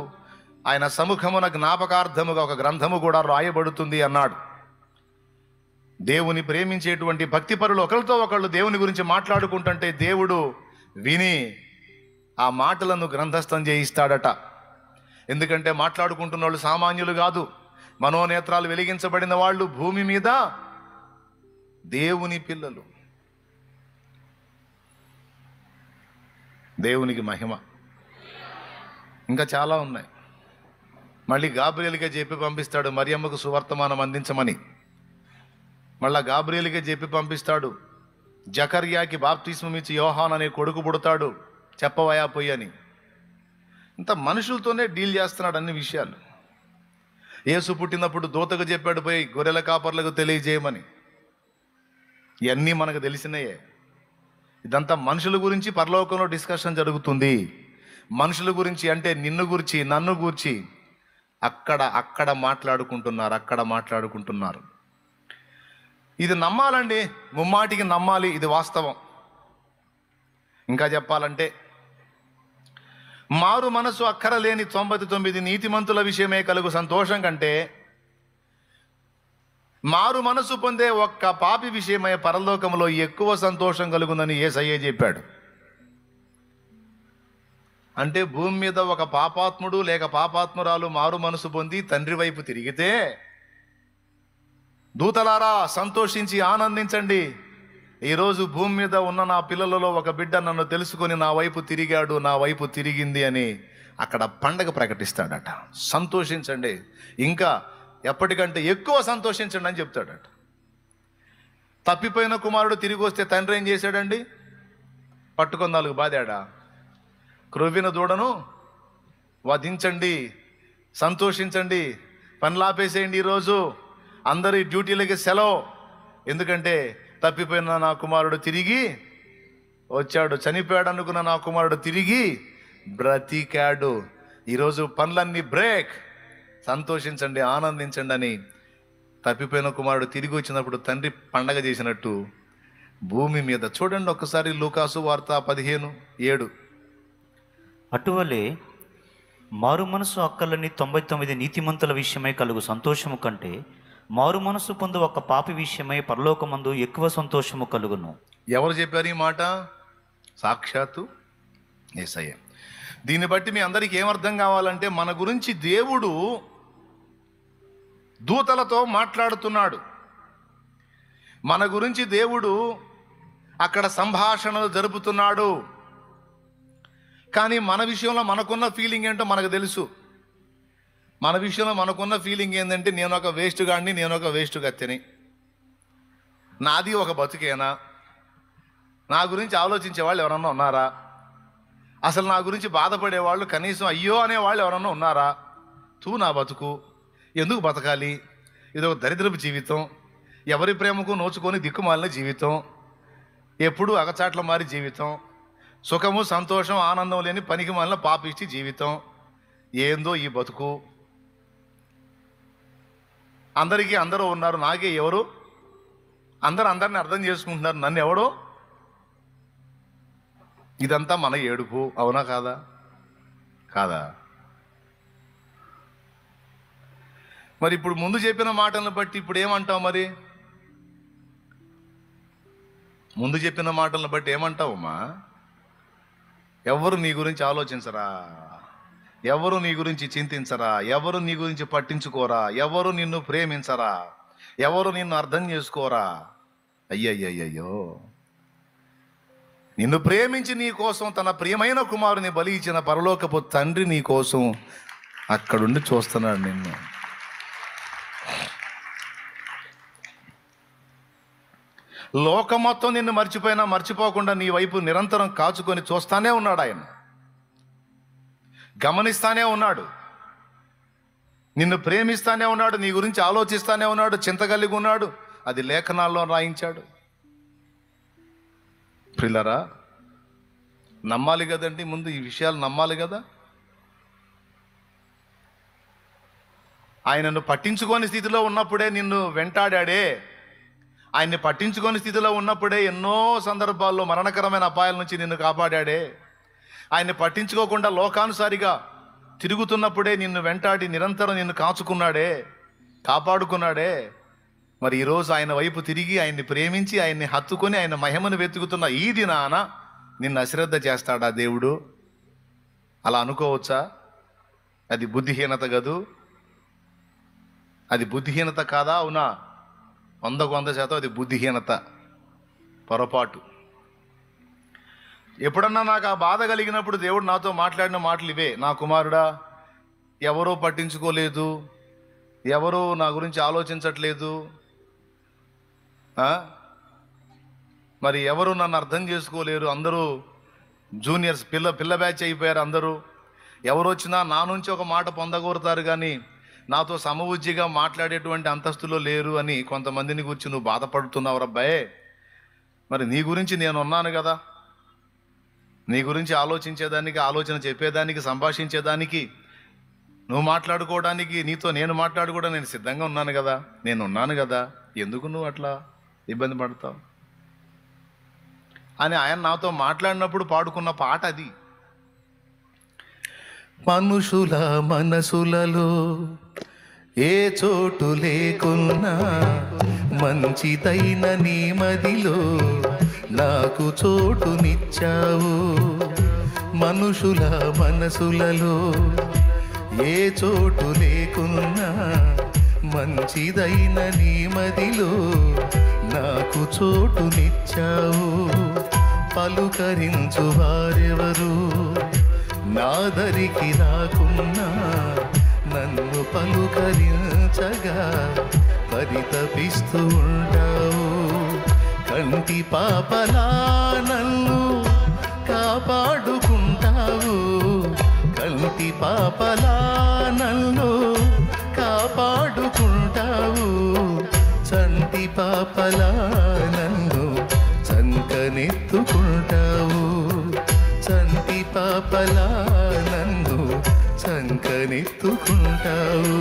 ఆయన సముఖమున జ్ఞాపకార్థముగా ఒక గ్రంథము కూడా రాయబడుతుంది అన్నాడు. దేవుని ప్రేమించేటువంటి భక్తిపరులు ఒకరితో ఒకళ్ళు దేవుని గురించి మాట్లాడుకుంటుంటే దేవుడు విని ఆ మాటలను గ్రంథస్థం చేయిస్తాడట. ఎందుకంటే మాట్లాడుకుంటున్న వాళ్ళు సామాన్యులు కాదు, మనోనేత్రాలు వెలిగించబడిన వాళ్ళు, భూమి మీద దేవుని పిల్లలు. దేవునికి మహిమ. ఇంకా చాలా ఉన్నాయి. మళ్ళీ గాబ్రియేలుకే చెప్పి పంపిస్తాడు మరియమ్మకు సువర్తమానం అందించమని. మళ్ళా గాబ్రియేలుకే చెప్పి పంపిస్తాడు జకర్యాకి బాప్తిస్మం ఇచ్చి యోహాన్ అనే కొడుకు పుడతాడు, చెప్పవయా పోయి అని. ఇంత మనుషులతోనే డీల్ చేస్తున్నాడు అన్ని విషయాలు. యేసు పుట్టినప్పుడు దూతకు చెప్పాడు పోయి గొర్రెల కాపర్లకు తెలియజేయమని. ఇవన్నీ మనకు తెలిసినయే. ఇదంతా మనుషుల గురించి పరలోకంలో డిస్కషన్ జరుగుతుంది. మనుషుల గురించి అంటే నిన్ను గురించి, నన్ను గురించి అక్కడ మాట్లాడుకుంటున్నారు. ఇది నమ్మాలండి, ముమ్మాటికి నమ్మాలి. ఇది వాస్తవం. ఇంకా చెప్పాలంటే మారు మనసు అక్కరలేని 99 నీతిమంతుల విషయమే కలుగు సంతోషం కంటే మారు మనసు పొందే ఒక్క పాపి విషయమై పరలోకంలో ఎక్కువ సంతోషం కలుగునని యేసయ్యే చెప్పాడు. అంటే భూమి మీద ఒక పాపాత్ముడు లేక పాపాత్మురాలు మారు మనసు పొంది తండ్రి వైపు తిరిగితే, దూతలారా సంతోషించి ఆనందించండి, ఈరోజు భూమి మీద ఉన్న నా పిల్లలలో ఒక బిడ్డ నన్ను తెలుసుకొని నా వైపు తిరిగాడు, నా వైపు తిరిగింది అని అక్కడ పండగ ప్రకటిస్తాడట. సంతోషించండి, ఇంకా ఎప్పటికంటే ఎక్కువ సంతోషించండి అని చెప్తాడట. తప్పిపోయిన కుమారుడు తిరిగి వస్తే తండ్రి ఏం చేశాడండి? పట్టుకొని 4 బాదాడా? క్రొవ్విన దూడను వధించండి, సంతోషించండి, పనులాపేసేయండి, ఈరోజు అందరి డ్యూటీలకి సెలవు, ఎందుకంటే తప్పిపోయిన నా కుమారుడు తిరిగి వచ్చాడు, చనిపోయాడు అనుకున్న నా కుమారుడు తిరిగి బ్రతికాడు, ఈరోజు పనులన్నీ బ్రేక్, సంతోషించండి, ఆనందించండి అని తప్పిపోయిన కుమారుడు తిరిగి వచ్చినప్పుడు తండ్రి పండగ చేసినట్టు భూమి మీద చూడండి ఒక్కసారి లూకాసు వార్త 15:7. అటువలే మారు మనసు అక్కలని 99 నీతిమంతుల విషయమై కలుగు సంతోషము కంటే మారు మనసు పొందు ఒక పాపి విషయమై పరలోకమందు ఎక్కువ సంతోషము కలుగును. ఎవరు చెప్పారు ఈ మాట? సాక్షాత్తు యేసయ్య. దీన్ని బట్టి మీ అందరికీ ఏమర్థం కావాలంటే, మన గురించి దేవుడు దూతలతో మాట్లాడుతున్నాడు. మన గురించి దేవుడు అక్కడ సంభాషణలు జరుపుతున్నాడు. కానీ మన విషయంలో మనకున్న ఫీలింగ్ ఏంటో మనకు తెలుసు. మన విషయంలో మనకున్న ఫీలింగ్ ఏంటంటే, నేను ఒక వేస్ట్ గాడిని, నేను ఒక వేస్ట్ గత్తెని, నాది ఒక బతుకేనా, నా గురించి ఆలోచించే వాళ్ళు ఎవరన్నా ఉన్నారా, అసలు నా గురించి బాధపడేవాళ్ళు కనీసం అయ్యో అనేవాళ్ళు ఎవరన్నా ఉన్నారా, నా బతుకు ఎందుకు బతకాలి, ఇది ఒక దరిద్రపు జీవితం, ఎవరి ప్రేమకు నోచుకొని దిక్కుమాలిన జీవితం, ఎప్పుడూ అగచాట్ల మారి జీవితం, సుఖము సంతోషం ఆనందం లేని పనికి మాలిన పాపిష్టి జీవితం, ఏందో ఈ బతుకు, అందరికీ అందరూ ఉన్నారు, నాకే ఎవరు, అందరిని అర్థం చేసుకుంటున్నారు, నన్ను ఎవడో. ఇదంతా మన ఏడుపు, అవునా కాదా? కాదా? మరి ఇప్పుడు ముందు చెప్పిన మాటలను బట్టి ఇప్పుడు ఏమంటావు? మరి ముందు చెప్పిన మాటలను బట్టి ఏమంటావమ్మా? ఎవరు నీ గురించి ఆలోచించరా, ఎవరు నీ గురించి చింతించరా, ఎవరు నీ గురించి పట్టించుకోరా, ఎవరు నిన్ను ప్రేమించరా, ఎవరు నిన్ను అర్థం చేసుకోరా. అయ్యయ్యయ్యో, నిన్ను ప్రేమించి నీ కోసం తన ప్రియమైన కుమారుని బలి ఇచ్చిన పరలోకపు తండ్రి నీ కోసం అక్కడుండి చూస్తున్నాడు నిన్ను. లోకం మొత్తం నిన్ను మర్చిపోయినా మర్చిపోకుండా నీ వైపు నిరంతరం కాచుకొని చూస్తానే ఉన్నాడు. ఆయన గమనిస్తానే ఉన్నాడు, నిన్ను ప్రేమిస్తానే ఉన్నాడు, నీ గురించి ఆలోచిస్తానే ఉన్నాడు, చింత కలిగి ఉన్నాడు. అది లేఖనాల్లో రాయించాడు. ప్రియులారా, నమ్మాలి కదండి, ముందు ఈ విషయాలు నమ్మాలి కదా. ఆయనను పట్టించుకోని స్థితిలో ఉన్నప్పుడే నిన్ను వెంటాడాడే, ఆయన్ని పట్టించుకోని స్థితిలో ఉన్నప్పుడే ఎన్నో సందర్భాల్లో మరణకరమైన అపాయాల నుంచి నిన్ను కాపాడాడే, ఆయన్ని పట్టించుకోకుండా లోకానుసారిగా తిరుగుతున్నప్పుడే నిన్ను వెంటాడి నిరంతరం నిన్ను కాచుకున్నాడే, కాపాడుకున్నాడే. మరి ఈరోజు ఆయన వైపు తిరిగి ఆయన్ని ప్రేమించి ఆయన్ని హత్తుకొని ఆయన మహిమను వెతుకుతున్న ఈ దినాన నిన్ను అశ్రద్ధ చేస్తాడా దేవుడు? అలా అనుకోవచ్చా? అది బుద్ధిహీనత కదూ? అది బుద్ధిహీనత కాదా? అవునా? 100% అది బుద్ధిహీనత, పొరపాటు. ఎప్పుడన్నా నాకు ఆ బాధ కలిగినప్పుడు దేవుడు నాతో మాట్లాడిన మాటలు ఇవే: నా కుమారుడా, ఎవరో పట్టించుకోలేదు, ఎవరో నా గురించి ఆలోచించట్లేదు, మరి ఎవరు నన్ను అర్థం చేసుకోలేరు, అందరూ జూనియర్స్, పిల్ల బ్యాచ్ అయిపోయారు అందరూ. ఎవరు వచ్చినా నా నుంచి ఒక మాట పొందగోరుతారు, కానీ నాతో సమవుజ్జిగా మాట్లాడేటువంటి అంతస్తులో లేరు అని కొంతమందిని గురించి నువ్వు బాధపడుతున్నావు రబ్బాయే. మరి నీ గురించి నేను ఉన్నాను కదా, నీ గురించి ఆలోచించేదానికి, ఆలోచన చెప్పేదానికి, సంభాషించేదానికి, నువ్వు మాట్లాడుకోవడానికి, నీతో నేను మాట్లాడుకోవడం నేను సిద్ధంగా ఉన్నాను కదా, నేను ఉన్నాను కదా, ఎందుకు నువ్వు అట్లా ఇబ్బంది పడతావు అని ఆయన నాతో మాట్లాడినప్పుడు పాడుకున్న పాట అది. మనుషుల మనసులలో ఏ చోటు లేకున్నా మంచిదైన నీ మదిలో నాకు చోటునిచ్చావు. మనుషుల మనసులలో ఏ చోటు లేకున్నా మంచిదైన నీ మదిలో నాకు చోటునిచ్చావు. పలుకరించు వారెవరు నాదరికి రాకున్నా నన్ను పలుకరించగా పరితపిస్తూ ఉంటావు. కంటి పాపలా నన్ను కాపాడుకుంటావు, కంటి పాపలా నన్ను కాపాడుకుంటావు. చంటి పాపలా నన్ను చంకనెత్తుకుంటావు, చంటి పాపలా నన్ను చంకనెత్తుకుంటావు,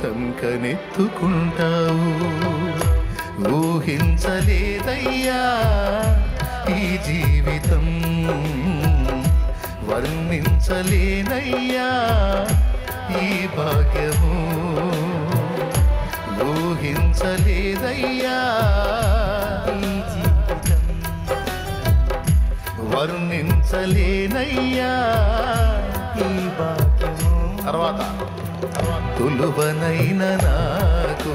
చంకనెత్తుకుంటావు. ఊహించలేదయ్యా ఈ జీవితం, వర్ణించలేనయ్యా ఈ భాగ్యము. ఊహించలేదయ్యా ఈ జీవితం, వర్ణించలేనయ్యా ఈ భాగ్యము. తర్వాత తులువనైన నాకు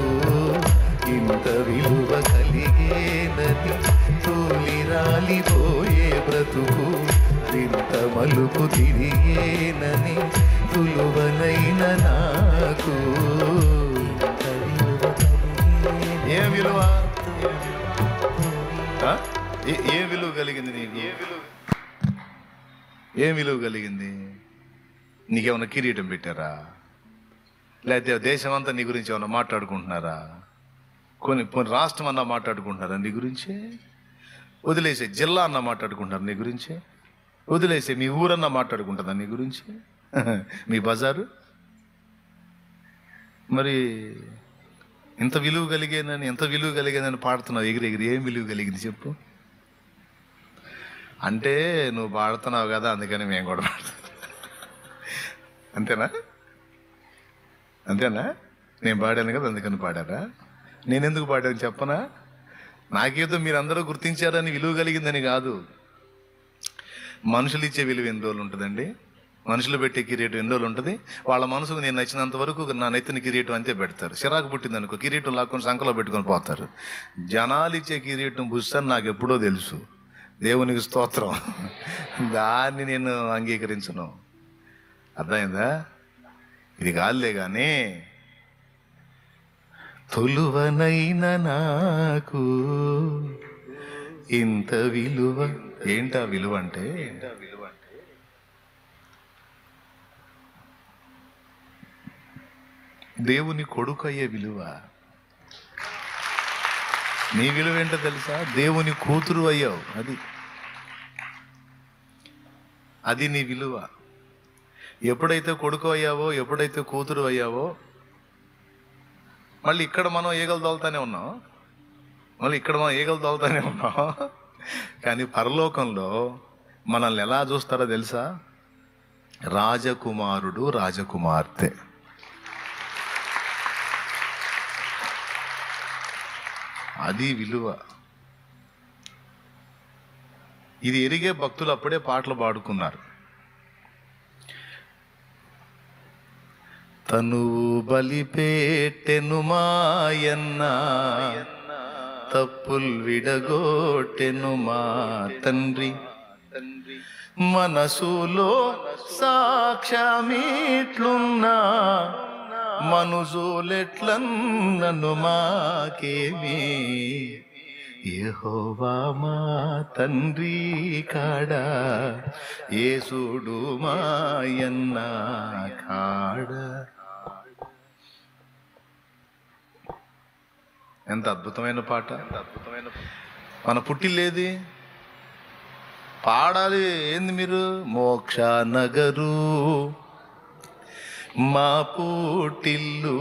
ఇంత విలువ కలిగేనని, తూలి రాలిపోయే బ్రతుకు ఇంత మలుపు తిరిగేనని. తులువనైన నాకు ఇంత విలువ కలిగేనని. ఏ విలువ? ఏ విలువ కలిగింది నీకు? ఏ విలువ కలిగింది? నీకేమన్నా కిరీటం పెట్టారా? లేకపోతే దేశమంతా నీ గురించి ఏమన్నా మాట్లాడుకుంటున్నారా? కొన్ని రాష్ట్రం అన్నా మాట్లాడుకుంటున్నారా నీ గురించే? వదిలేసే జిల్లా అన్నా మాట్లాడుకుంటున్నారు నీ గురించే? వదిలేసే మీ ఊరన్నా మాట్లాడుకుంటుందా నీ గురించి? మీ బజారు? మరి ఎంత విలువ కలిగేనని పాడుతున్నావు ఎగిరి. ఏం విలువ కలిగింది చెప్పు? అంటే నువ్వు పాడుతున్నావు కదా, అందుకని మేము కూడా పాడుతున్నాం. అంతేనా? నేను పాడాను కదా అందుకని పాడారా? నేనెందుకు పాడాను చెప్పనా? నాకేదో మీరందరూ గుర్తించారని విలువ కలిగిందని కాదు. మనుషులు ఇచ్చే విలువ ఎన్ని రోజులు ఉంటుందండి? మనుషులు పెట్టే కిరీటం ఎన్ని రోజులు ఉంటుంది? వాళ్ళ మనసుకు నేను నచ్చినంత వరకు నా నెత్తిన కిరీటం అంతే పెడతారు. చిరాకు పుట్టింది అనుకో, కిరీటం లాక్కొని సంకలో పెట్టుకొని పోతారు. జనాలు ఇచ్చే కిరీటం బుస్సని నాకు ఎప్పుడో తెలుసు. దేవునికి స్తోత్రం. దాన్ని నేను అంగీకరించను. అర్థమైందా? ఇది కాదులే కానీ తులువనైన నాకు ఇంత విలువ. ఏంటా విలువ అంటే? దేవుని కొడుకు అయ్యే విలువ. నీ విలువ ఏంటో తెలుసా? దేవుని కూతురు అయ్యావు, అది నీ విలువ. ఎప్పుడైతే కొడుకు అయ్యావో, ఎప్పుడైతే కూతురు అయ్యావో, మళ్ళీ ఇక్కడ మనం ఈగలు తోలుతానే ఉన్నాం. కానీ పరలోకంలో మనల్ని ఎలా చూస్తారో తెలుసా? రాజకుమారుడు, రాజకుమార్తె. అది విలువ. ఇది ఎరిగే భక్తులు అప్పుడే పాటలు పాడుకున్నారు. తనువు బలిపేటెను మాయన్న, తప్పుల్ విడగొట్టెను మా తండ్రి, మనసులో సాక్ష్యమిట్లున్నా మనుజులెట్లన్నను మాకేమి, యెహోవా మా తండ్రి కాడా, యేసుడు మాయన్న కాడా. ఎంత అద్భుతమైన పాట! మన పుట్టిల్లేది పాడాలి. ఏంది మీరు? మోక్ష నగరు మా పుట్టిల్లు,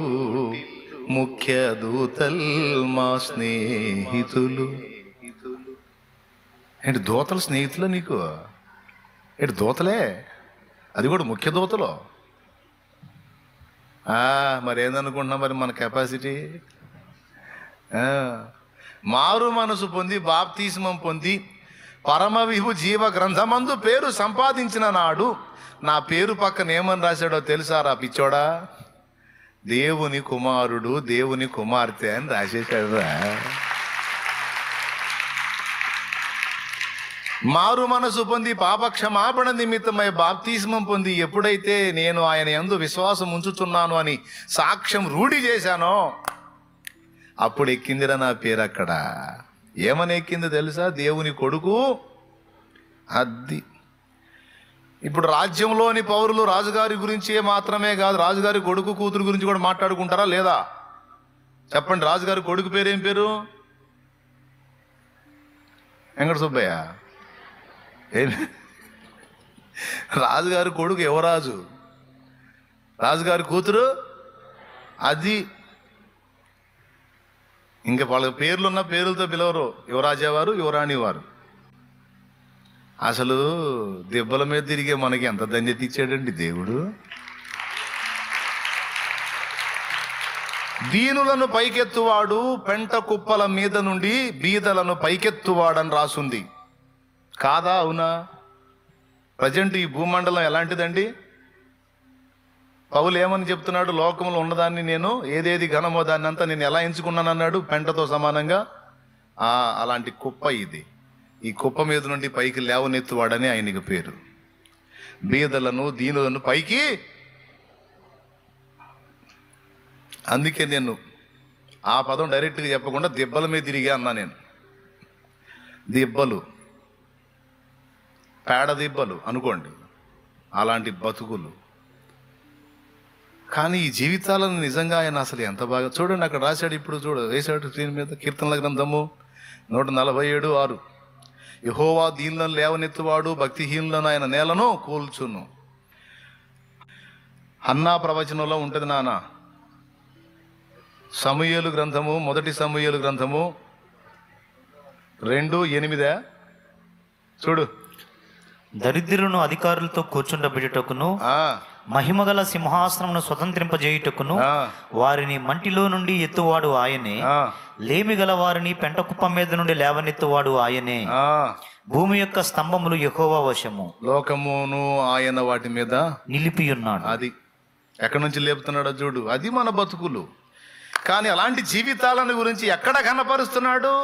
ముఖ్య దూతల్ మా స్నేహితులు. ఏంటి దూతలు స్నేహితులు నీకు? ఏంటి దూతలే, అది కూడా ముఖ్య దూతలు. మరి ఏందనుకుంటున్నా మరి మన కెపాసిటీ? మారు మనసు పొంది బాప్తిస్మం పొంది పరమ విభు జీవ గ్రంథమందు పేరు సంపాదించిన నాడు నా పేరు పక్కన ఏమని రాశాడో తెలుసారా పిచ్చోడా? దేవుని కుమారుడు, దేవుని కుమార్తె అని రాసేశాడురా. మారు మనసు పొంది పాపక్షమాపణ నిమిత్తమై బాప్తిస్మం పొంది ఎప్పుడైతే నేను ఆయన యందు విశ్వాసం ఉంచుచున్నాను అని సాక్ష్యం రూఢి చేశానో అప్పుడు ఎక్కిందిరా నా పేరు. అక్కడ ఏమని ఎక్కిందో తెలుసా? దేవుని కొడుకు. అది ఇప్పుడు రాజ్యంలోని పౌరులు రాజుగారి గురించి మాత్రమే కాదు, రాజుగారి కొడుకు కూతురు గురించి కూడా మాట్లాడుకుంటారా లేదా? చెప్పండి. రాజుగారి కొడుకు పేరు ఏం పేరు? వెంకట సుబ్బయ్య. ఏమి? రాజుగారి కొడుకు యువరాజు, రాజుగారి కూతురు అది. ఇంకా వాళ్ళ పేర్లున్న పేర్లతో పిలవరు. యువరాజా వారు, యువరాణి వారు. అసలు దెబ్బల మీద తిరిగే మనకి ఎంత ధన్యత ఇచ్చాడండి దేవుడు. దీనులను పైకెత్తువాడు, పెంట కుప్పల మీద నుండి బీదలను పైకెత్తువాడని రాసుంది కాదా? అవునా? ప్రజెంట్ ఈ భూమండలం ఎలాంటిదండి? పౌలు ఏమని చెప్తున్నాడు? లోకంలో ఉన్నదాన్ని నేను ఏదేది ఘనమో దాన్ని అంతా నేను ఎలా ఎంచుకున్నాను అన్నాడు. పెంటతో సమానంగా. అలాంటి కుప్ప ఇది. ఈ కుప్ప మీద నుండి పైకి లేవనెత్తువాడని ఆయనకి పేరు. బీదలను, దీనులను పైకి. అందుకే నేను ఆ పదం డైరెక్ట్గా చెప్పకుండా దెబ్బల మీద తిరిగా అన్నా. నేను దెబ్బలు, పేడ దెబ్బలు అనుకోండి, అలాంటి బతుకులు. కానీ ఈ జీవితాలను నిజంగా ఆయన అసలు ఎంత బాగా చూడండి. అక్కడ రాశాడు, ఇప్పుడు వేశాడు స్క్రీన్ మీద. కీర్తనల గ్రంథము 147:6. యెహోవా దీనులను లేవనెత్తువాడు, భక్తిహీనులను ఆయన నేలను కూల్చును. హన్నా ప్రవచనంలో ఉంటుంది నాన్న. సమూయేలు గ్రంథము, 1 సమూయేలు గ్రంథము 2:8 చూడు. దరిద్రులను అధికారులతో కూర్చుండబెట్టుటకును, మహిమగల సింహాసనమును స్వతంత్రింపజేయుటకును వారిని మంటిలో నుండి ఎత్తువాడు ఆయనే. లేమి గల వారిని పెంట కుప్ప మీద నుండి లేవనెత్తువాడు ఆయనే. భూమి యొక్క స్తంభములు యెహోవా వశము, లోకమును ఆయన వాటి మీద నిలిపి ఉన్నాడు. అది ఎక్కడి నుంచి లేపుతున్నాడో చూడు. అది మన బతుకులు. కానీ అలాంటి జీవితాలను గురించి ఎక్కడ కనపరుస్తున్నాడు?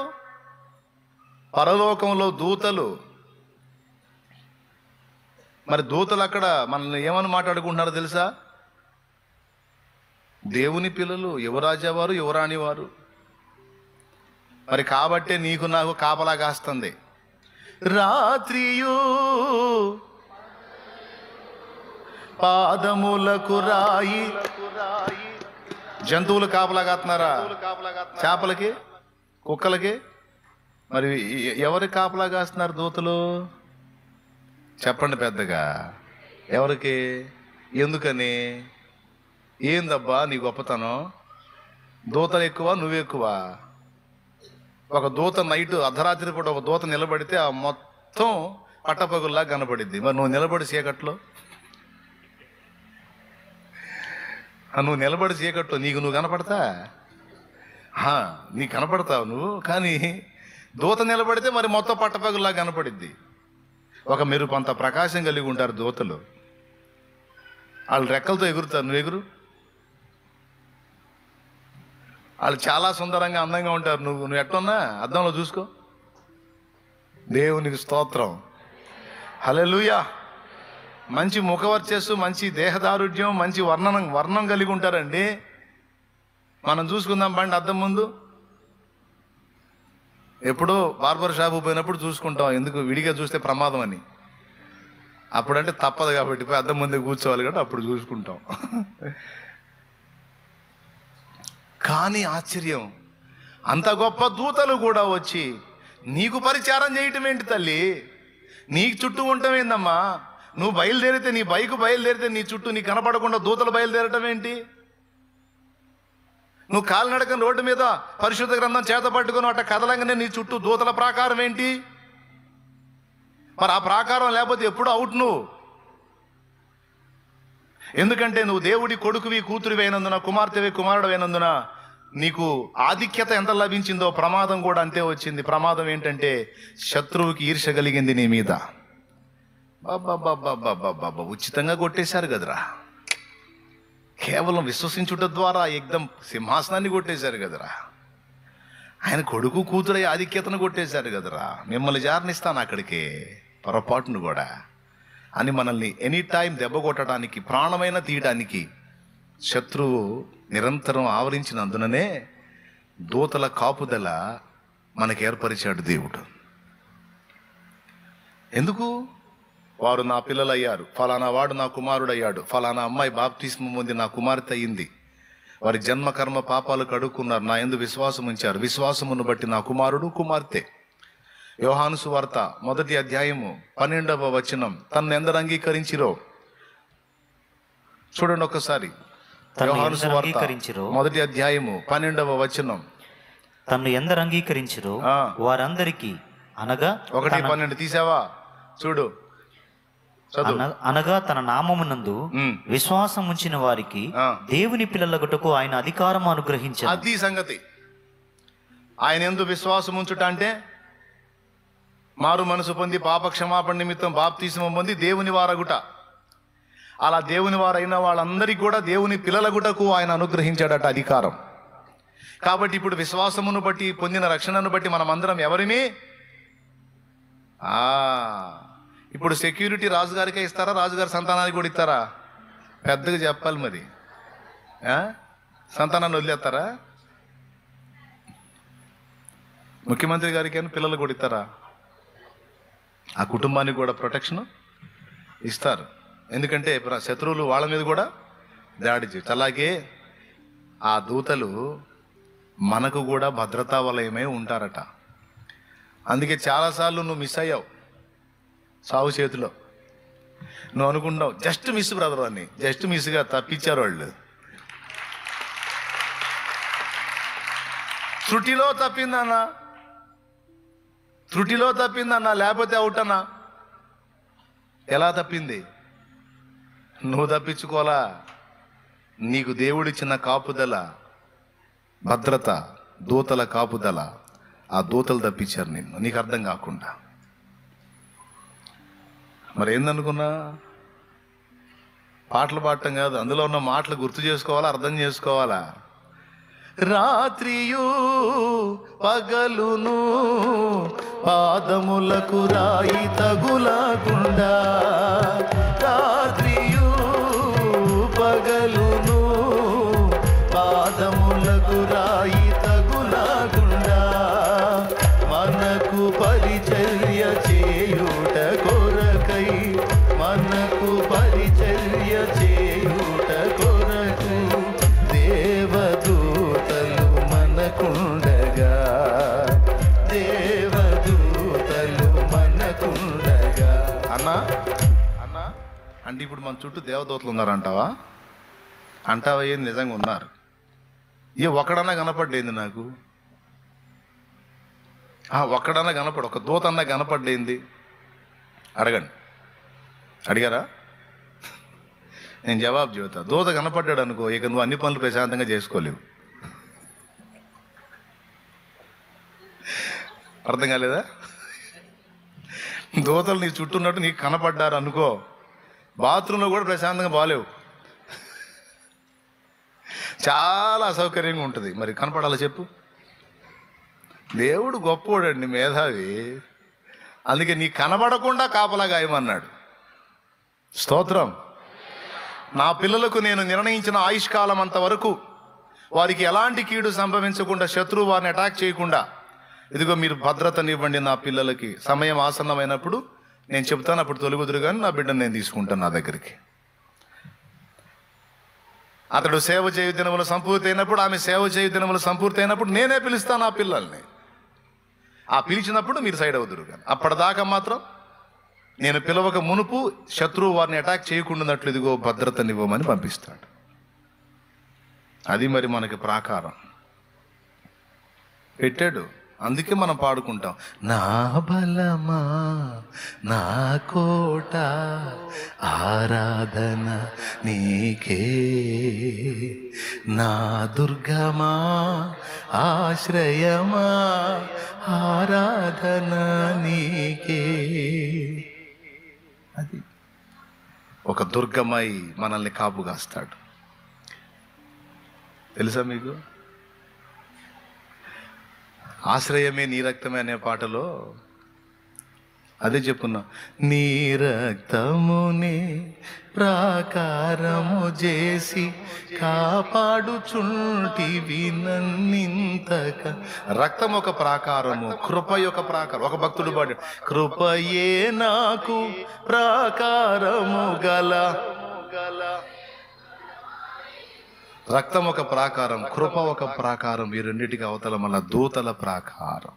పరలోకంలో దూతలు. మరి దూతలు అక్కడ మనల్ని ఏమని మాట్లాడుకుంటున్నారో తెలుసా? దేవుని పిల్లలు, యువరాజా వారు, యువరాణి వారు. మరి కాబట్టే నీకు నాకు కాపలా కాస్తుంది. రాత్రియు పాదములకు రాయి. జంతువులు కాపలా కాస్తున్నారా? చేపలకి, కుక్కలకి. మరి ఎవరి కాపలా కాస్తున్నారు దూతలు? చెప్పండి పెద్దగా. ఎవరికి? ఎందుకని? ఏందబ్బా నీ గొప్పతనం? దూతలు ఎక్కువ, నువ్వెక్కువ? ఒక దూత నైట్ అర్ధరాత్రి పూట ఒక దూత నిలబడితే ఆ మొత్తం పట్టపగుల్లా కనపడిద్ది. మరి నువ్వు నిలబడి చీకట్లో, నువ్వు నిలబడి చీకట్లో నువ్వు కనపడతా? నీకు కనపడతావు నువ్వు, కానీ దూత నిలబడితే మరి మొత్తం పట్టపగుల్లా కనపడిద్ది. ఒక మెరుపంత ప్రకాశం కలిగి ఉంటారు దూతలు. వాళ్ళు రెక్కలతో ఎగురుతారు, నువ్వు ఎగురు. వాళ్ళు చాలా సుందరంగా అందంగా ఉంటారు, నువ్వు ఎట్టున్నా అద్దంలో చూసుకో. దేవునికి స్తోత్రం, హల్లెలూయా. మంచి ముఖవర్చస్సు, మంచి దేహదారుఢ్యం, మంచి వర్ణం కలిగి ఉంటారండి. మనం చూసుకుందాం బండి అద్దం ముందు. ఎప్పుడో బార్బర్ షాపు పోయినప్పుడు చూసుకుంటాం, ఎందుకు విడిగా చూస్తే ప్రమాదం అని. అప్పుడంటే తప్పదు కాబట్టి పోయి అద్దం ముందే కూర్చోవాలి కాబట్టి అప్పుడు చూసుకుంటాం. కానీ ఆశ్చర్యం, అంత గొప్ప దూతలు కూడా వచ్చి నీకు పరిచారం చేయటం ఏంటి తల్లి? నీకు చుట్టూ ఉండటం ఏందమ్మా? నువ్వు బయలుదేరితే, నీ బైక్ బయలుదేరితే నీ చుట్టూ నీ కనపడకుండా దూతలు బయలుదేరటం ఏంటి? నువ్వు కాలినడకని రోడ్డు మీద పరిశుద్ధ గ్రంథం చేత పట్టుకుని అట్ట కదలంగానే నీ చుట్టూ దూతల ప్రాకారం ఏంటి? మరి ఆ ప్రాకారం లేకపోతే ఎప్పుడు అవుట్ నువ్వు. ఎందుకంటే నువ్వు దేవుడి కొడుకువి, కూతురివి అయినందున, కుమార్తెవి, కుమారుడు అయినందున నీకు ఆధిక్యత ఎంత లభించిందో ప్రమాదం కూడా అంతే వచ్చింది. ప్రమాదం ఏంటంటే శత్రువుకి ఈర్ష కలిగింది నీ మీద. బాబా ఉచితంగా కొట్టేశారు కదరా. కేవలం విశ్వసించుట ద్వారా ఎగ్దం సింహాసనాన్ని కొట్టేశారు కదరా. ఆయన కొడుకు కూతురై ఆధిక్యతను కొట్టేశారు కదరా. మిమ్మల్ని జారనిస్తాను అక్కడికి పొరపాటును కూడా అని మనల్ని ఎనీ టైం దెబ్బ కొట్టడానికి, ప్రాణమైన తీయడానికి శత్రువు నిరంతరం ఆవరించినందుననే దూతల కాపుదల మనకు ఏర్పరిచాడు దేవుడు. ఎందుకు? వారు నా పిల్లలు అయ్యారు, ఫలానా వాడు నా కుమారుడు అయ్యాడు, ఫలానా అమ్మాయి బాప్తిస్మం పొంది నా కుమార్తె అయింది, వారి జన్మ కర్మ పాపాలు కడుక్కున్నారు, నా యందు విశ్వాసం ఉంచారు, విశ్వాసమును బట్టి నా కుమారుడు కుమార్తె. యోహాను సువార్త 1వ అధ్యాయము 12వ వచనం, తన్ను ఎందరు అంగీకరించిరో. చూడండి ఒకసారి, యోహాను సువార్త 1వ అధ్యాయము 12వ వచనం. తన్ను ఎందరు అంగీకరించిరో వారందరికీ, అనగా 1:12 తీసావా? చూడు, అనగా తన నామమునందు విశ్వాసం ఉంచిన వారికి దేవుని పిల్లలగుటకు ఆయన అధికారం అనుగ్రహించారు. అది సంగతి. ఆయన యందు విశ్వాసం ఉంచుట అంటే మారు మనసు పొంది పాప క్షమాపణ నిమిత్తం బాప్తిస్మం పొంది దేవుని వారగుట. అలా దేవుని వారైన వాళ్ళందరికీ కూడా దేవుని పిల్లలగుటకు ఆయన అనుగ్రహించాడట అధికారం. కాబట్టి ఇప్పుడు విశ్వాసమును బట్టి పొందిన రక్షణను బట్టి మనం అందరం ఎవరిని? ఇప్పుడు సెక్యూరిటీ రాజుగారికే ఇస్తారా, రాజుగారి సంతానానికి కూడా ఇస్తారా? పెద్దగా చెప్పాలి మరి. సంతానాన్ని వదిలేస్తారా? ముఖ్యమంత్రి గారికి పిల్లలు కూడా ఇస్తారా? ఆ కుటుంబానికి కూడా ప్రొటెక్షన్ ఇస్తారు. ఎందుకంటే శత్రువులు వాళ్ళ మీద కూడా దాడి చేయొచ్చు. అలాగే ఆ దూతలు మనకు కూడా భద్రతా వలయమై ఉంటారట. అందుకే చాలాసార్లు నువ్వు మిస్ అయ్యావు సావు చేతిలో. నువ్వు అనుకుంటావు జస్ట్ మిస్ బ్రదర్ అని, జస్ట్ మిస్గా తప్పించారు వాళ్ళు. త్రుటిలో తప్పిందన్నా, లేకపోతే అవుట్ అన్నా. ఎలా తప్పింది? నువ్వు తప్పించుకోవాలా? నీకు దేవుడిచ్చిన కాపుదల, భద్రత, దూతల కాపుదల, ఆ దూతలు తప్పించారు నిన్ను, నీకు అర్థం కాకుండా. మరి ఏందనుకున్నా? పాటలు పాడటం కాదు, అందులో ఉన్న మాటలు గుర్తు చేసుకోవాలా, అర్థం చేసుకోవాలా. రాత్రియు పగలును పాదములకు రాయి తగులకుండా, రాత్రియు పగలును పాదములకు రాయి తగులకుండా, మనకు పరిచర్య చేయుట కొరకై, మనకు పరిచర్య చేయుట కొరకు దేవదూతలు మనకుండగా, దేవదూతలు మనకుండగా. అన్నా అంటే ఇప్పుడు మన చుట్టూ దేవదూతలు ఉన్నారంటావా? అంటావా? ఏం నిజంగా ఉన్నారు? ఒక్కడన్నా కనపడ్డేంది నాకు? ఒక్కడన్నా కనపడు, ఒక దూత అన్నా కనపడ్డేంది? అడగండి. అడిగారా? నేను జవాబు చెబుతా. దూత కనపడ్డాడు అనుకో, ఇక నువ్వు అన్ని పనులు ప్రశాంతంగా చేసుకోలేవు. అర్థం కాలేదా? దూతలు నీ చుట్టూ ఉన్నట్టు నీకు కనపడ్డారు అనుకో, బాత్రూంలో కూడా ప్రశాంతంగా బాలేవు, చాలా అసౌకర్యంగా ఉంటుంది. మరి కనపడాలా చెప్పు? దేవుడు గొప్పోడండి, మేధావి. అందుకే నీ కనబడకుండా కాపలా గాయమన్నాడు. స్తోత్రం. నా పిల్లలకు నేను నిర్ణయించిన ఆయుష్కాలం అంతవరకు వారికి ఎలాంటి కీడు సంభవించకుండా, శత్రువు వారిని అటాక్ చేయకుండా, ఇదిగో మీరు భద్రతనివ్వండి నా పిల్లలకి. సమయం ఆసన్నమైనప్పుడు నేను చెప్తాను, అప్పుడు తొలుగుదురు కానీ నా బిడ్డను నేను తీసుకుంటాను నా దగ్గరికి. అతడు సేవ చేయు దినములు సంపూర్తి అయినప్పుడు, ఆమె సేవ చేయు దినములు సంపూర్తి అయినప్పుడు నేనే పిలుస్తాను ఆ పిల్లల్ని. ఆ పిలిచినప్పుడు మీరు సైడ్ అవుదురు కానీ అప్పటిదాకా మాత్రం నేను పిలవక మునుపు శత్రువు వారిని అటాక్ చేయకుండాన్నట్లు ఇదిగో భద్రతనివ్వమని పంపిస్తాడు. అది మరి మనకి ప్రాకారం పెట్టాడు. అందుకే మనం పాడుకుంటాం, నా బలమా నా కోట ఆరాధన నీకే, నా దుర్గమా ఆశ్రయమా ఆరాధన నీకే. అది ఒక దుర్గమై మనల్ని కాపుగాస్తాడు. తెలుసా మీకు? ఆశ్రయమే నీ రక్తమే అనే పాటలో అదే చెప్పున్నా. నీ రక్తమునే ప్రాకారము చేసి కాపాడుచుంటివి నన్నింతక. రక్తం ఒక ప్రాకారము, కృప ఒక ప్రాకారం. ఒక భక్తుడు పాడు, కృపయే నాకు ప్రాకారము గల. రక్తం ఒక ప్రాకారం, కృప ఒక ప్రాకారం. ఈ రెండింటికి అవతల మన దూతల ప్రాకారం.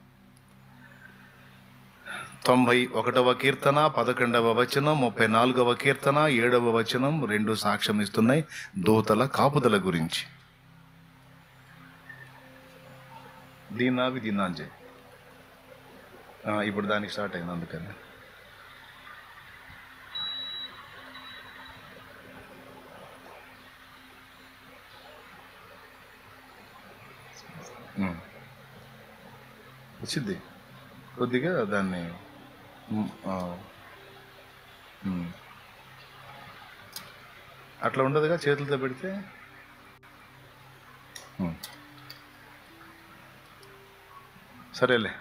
91వ కీర్తన 11వ వచనం, 34వ కీర్తన 7వ వచనం రెండు సాక్ష్యం ఇస్తున్నాయి దూతల కాపుదల గురించి. దీన్నావి దీన్నాంజే ఇప్పుడు దానికి స్టార్ట్ అయింది. అందుకని వచ్చింది కొద్దిగా దాన్ని అట్లా ఉండదుగా చేతులతో పెడితే. సరేలే.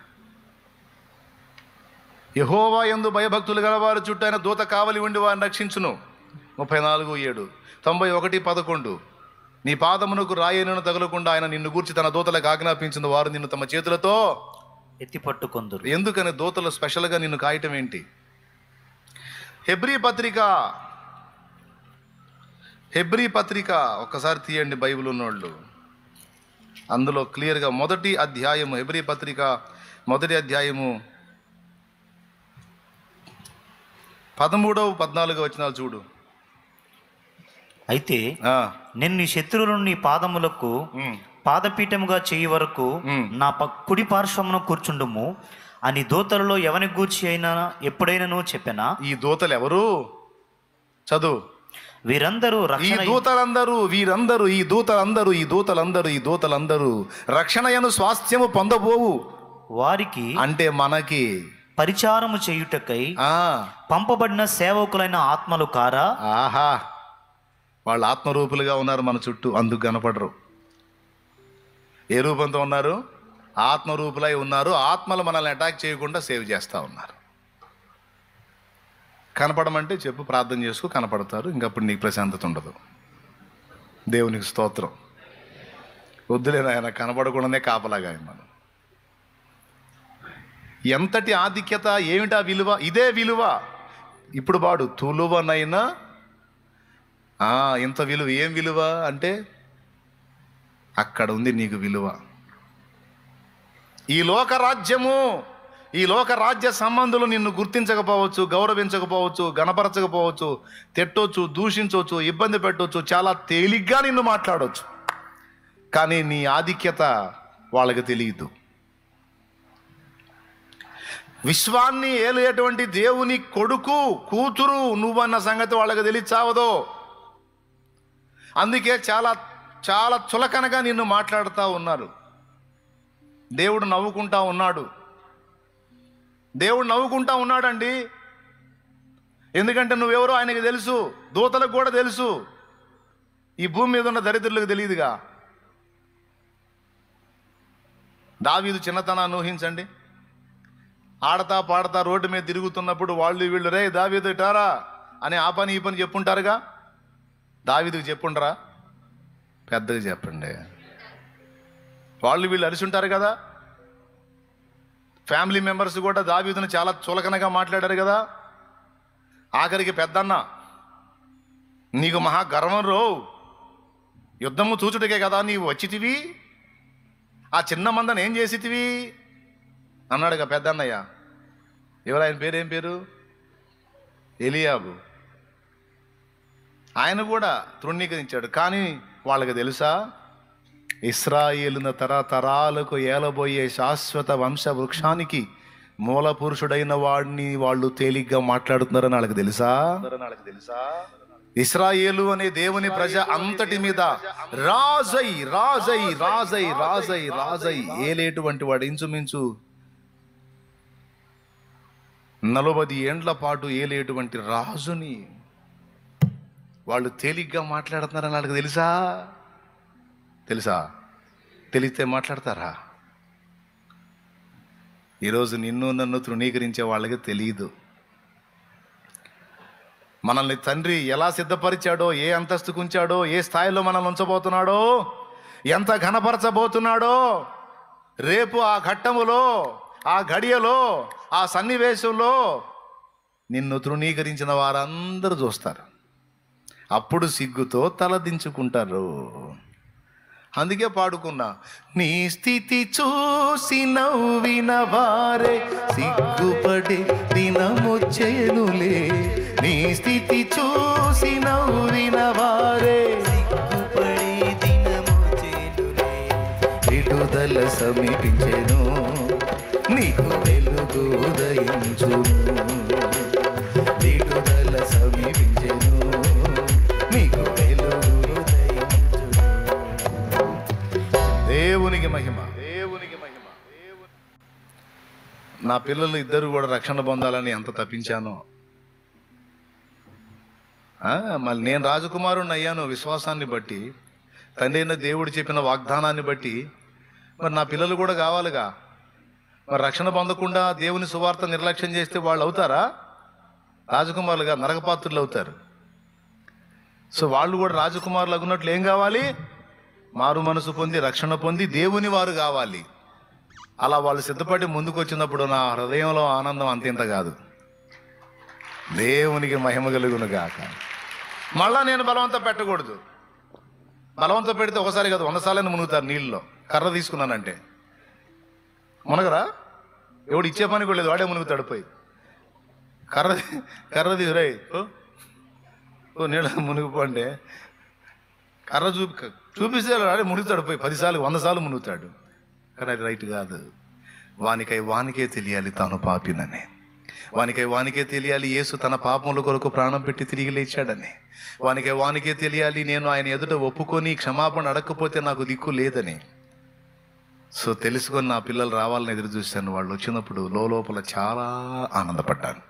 యెహోవా యందు భయభక్తులు గలవారు చుట్టూ ఆయన దూత కావలి ఉండి వారిని రక్షించును. 34:7. 91:11. నీ పాదమునకు రాయను తగలకుండా ఆయన నిన్ను గూర్చి తన దూతలకు ఆజ్ఞాపించిన వారు నిన్ను తమ చేతులతో ఎత్తి పట్టుకొందురు. ఎందుకని దూతలు స్పెషల్గా నిన్ను కాయటం ఏంటి? హెబ్రీ పత్రిక ఒక్కసారి తీయండి బైబిల్ ఉన్నోళ్ళు. అందులో క్లియర్గా మొదటి అధ్యాయము, హెబ్రీ పత్రిక 1వ అధ్యాయము 13, 14 వచనాలు చూడు. అయితే నేను నీ శత్రువులను నీ పాదములకు పాదపీఠముగా చేయి వరకు నా కుడి పార్శ్వమును కూర్చుండుము అని దూతలలో ఎవని గూర్చి అయినా ఎప్పుడైనాను చెప్పానా? ఈ దూతలు ఎవరు? చదువు. వీరందరూ రక్షణయను స్వాస్థ్యము పొందబోవు వారికి, అంటే మనకి పరిచారము చేయుటకై పంపబడిన సేవకులైన ఆత్మలు కారా? ఆహా, వాళ్ళు ఆత్మరూపులుగా ఉన్నారు మన చుట్టూ, అందుకు కనపడరు. ఏ రూపంతో ఉన్నారు? ఆత్మరూపులై ఉన్నారు. ఆత్మలు మనల్ని అటాక్ చేయకుండా సేవ్ చేస్తూ ఉన్నారు. కనపడమంటే చెప్పు, ప్రార్థన చేసుకో, కనపడతారు. ఇంకప్పుడు నీకు ప్రశాంతత ఉండదు. దేవునికి స్తోత్రం. వద్దులేని ఆయన కనపడకుండానే కాపలాగా మనం. ఎంతటి ఆధిక్యత, ఏమిటా విలువ? ఇదే విలువ. ఇప్పుడు వాడు తులువనైనా ఇంత విలువ. ఏం విలువ అంటే అక్కడ ఉంది నీకు విలువ. ఈ లోక రాజ్య సంబంధులు నిన్ను గుర్తించకపోవచ్చు, గౌరవించకపోవచ్చు, గణపరచకపోవచ్చు, తిట్టొచ్చు, దూషించవచ్చు, ఇబ్బంది పెట్టవచ్చు, చాలా తేలిగ్గా నిన్ను మాట్లాడవచ్చు. కానీ నీ ఆధిక్యత వాళ్ళకి తెలియదు. విశ్వాన్ని ఏలేటువంటి దేవుని కొడుకు కూతురు నువ్వన్న సంగతి వాళ్ళకి తెలియచావదో. అందుకే చాలా చాలా చులకనగా నిన్ను మాట్లాడుతూ ఉన్నారు. దేవుడు నవ్వుకుంటా ఉన్నాడు. దేవుడు నవ్వుకుంటా ఉన్నాడండి. ఎందుకంటే నువ్వెవరో ఆయనకి తెలుసు, దూతలకు కూడా తెలుసు, ఈ భూమి మీద ఉన్న దరిద్రులకు తెలియదుగా. దావీదు చిన్నతనాన్ని ఊహించండి. ఆడతా పాడతా రోడ్డు మీద తిరుగుతున్నప్పుడు వాళ్ళు వీళ్ళు రే దావీదు ఇటారా అని ఆ పని ఈ పని చెప్పుంటారుగా. దావీదుకి చెప్పుండరా? పెద్దగా చెప్పండి. వాళ్ళు వీళ్ళు అరిచుంటారు కదా. ఫ్యామిలీ మెంబర్స్ కూడా దావీదుని చాలా చులకనగా మాట్లాడారు కదా. ఆఖరికి పెద్దన్న నీకు మహా గర్వం రో, యుద్ధము చూచుటకే కదా నీవు వచ్చితివి, ఆ చిన్న మందని ఏం చేసితివి అన్నాడుగా పెద్దన్నయ్య. ఎవరు ఆయన పేరు? ఏం పేరు? ఎలియాబు. ఆయన కూడా తృణీకరించాడు. కానీ వాళ్ళకి తెలుసా, ఇశ్రాయేలున తరతరాలకు ఏలబోయే శాశ్వత వంశ వృక్షానికి మూల పురుషుడైన వాడిని వాళ్ళు తేలిగ్గా మాట్లాడుతున్నారని వాళ్ళకి తెలుసా? ఇశ్రాయేలు అనే దేవుని ప్రజ అంతటి మీద రాజై రాజై రాజై రాజై రాజై ఏలేటువంటి వాడు ఇంచుమించు 40 ఏండ్ల పాటు ఏలేటువంటి రాజుని వాళ్ళు తేలిగ్గా మాట్లాడుతున్నారని వాళ్ళకి తెలుసా? తెలిస్తే మాట్లాడతారా? ఈరోజు నిన్ను నన్ను తృణీకరించే వాళ్ళకి తెలియదు. మనల్ని తండ్రి ఎలా సిద్ధపరిచాడో, ఏ అంతస్తుకు ఉంచాడో, ఏ స్థాయిలో మనల్ని ఉంచబోతున్నాడో, ఎంత ఘనపరచబోతున్నాడో, రేపు ఆ ఘట్టములో, ఆ ఘడియలో, ఆ సన్నివేశంలో నిన్ను తృణీకరించిన వారందరూ చూస్తారు. అప్పుడు సిగ్గుతో తలదించుకుంటారు. అందుకే పాడుకున్నా, నీ స్థితి చూసి నవ్విన వారే సిగ్గుపడే దినమొచ్చేనులే. నీ స్థితి చూసి నవ్విన వారే సిగ్గుపడే దినమొచ్చేనులే. విడుదల సమీపించెను, నీకు వెలుగు ఉదయించును. విడుదల సమీపించెను, నీకు వెలుగు ఉదయించును. దేవునికి మహిమ. నా పిల్లలు ఇద్దరు కూడా రక్షణ పొందాలని ఎంత తప్పించానో. మళ్ళీ నేను రాజకుమారుని అయ్యాను విశ్వాసాన్ని బట్టి, తండ్రి అయిన దేవుడు చెప్పిన వాగ్దానాన్ని బట్టి. మరి నా పిల్లలు కూడా కావాలిగా. మరి రక్షణ పొందకుండా దేవుని సువార్త నిర్లక్ష్యం చేస్తే వాళ్ళు అవుతారా? రాజకుమారులుగా నరకపాత్రులు అవుతారు. సో వాళ్ళు కూడా రాజకుమారులు అగున్నట్లు ఏం కావాలి? మారు మనసు పొంది రక్షణ పొంది దేవుని వారు కావాలి. అలా వాళ్ళు సిద్ధపడి ముందుకు వచ్చినప్పుడు నా హృదయంలో ఆనందం అంతింత కాదు. దేవునికి మహిమ కలుగును గాక. మళ్ళా నేను బలవంతం పెట్టకూడదు. బలవంతం పెడితే ఒకసారి కాదు 100 సార్లు మునుగుతారు నీళ్ళలో. కర్ర తీసుకున్నానంటే మునగరా? ఎవడు ఇచ్చే పని కూడా లేదు, వాడే మునుగుతాడు. పోయి కర్ర తీసుకురా, ఓ నీళ్ళ మునిగిపోంటే కర్ర చూపిస్తే వాడే మునుగుతాడు. పోయి 10 సార్లు 100 సార్లు మునుగుతాడు. కానీ అది రైట్ కాదు. వానికే తెలియాలి తాను పాపినని. వానికే తెలియాలి యేసు తన పాపముల కొరకు ప్రాణం పెట్టి తిరిగి లేచాడని. వానికే తెలియాలి నేను ఆయన ఎదుట ఒప్పుకొని క్షమాపణ అడగకపోతే నాకు దిక్కు లేదని. సో తెలుసుకొని నా పిల్లలు రావాలని ఎదురు చూశాను. వాళ్ళు వచ్చినప్పుడు లోపల చాలా ఆనందపడ్డాను.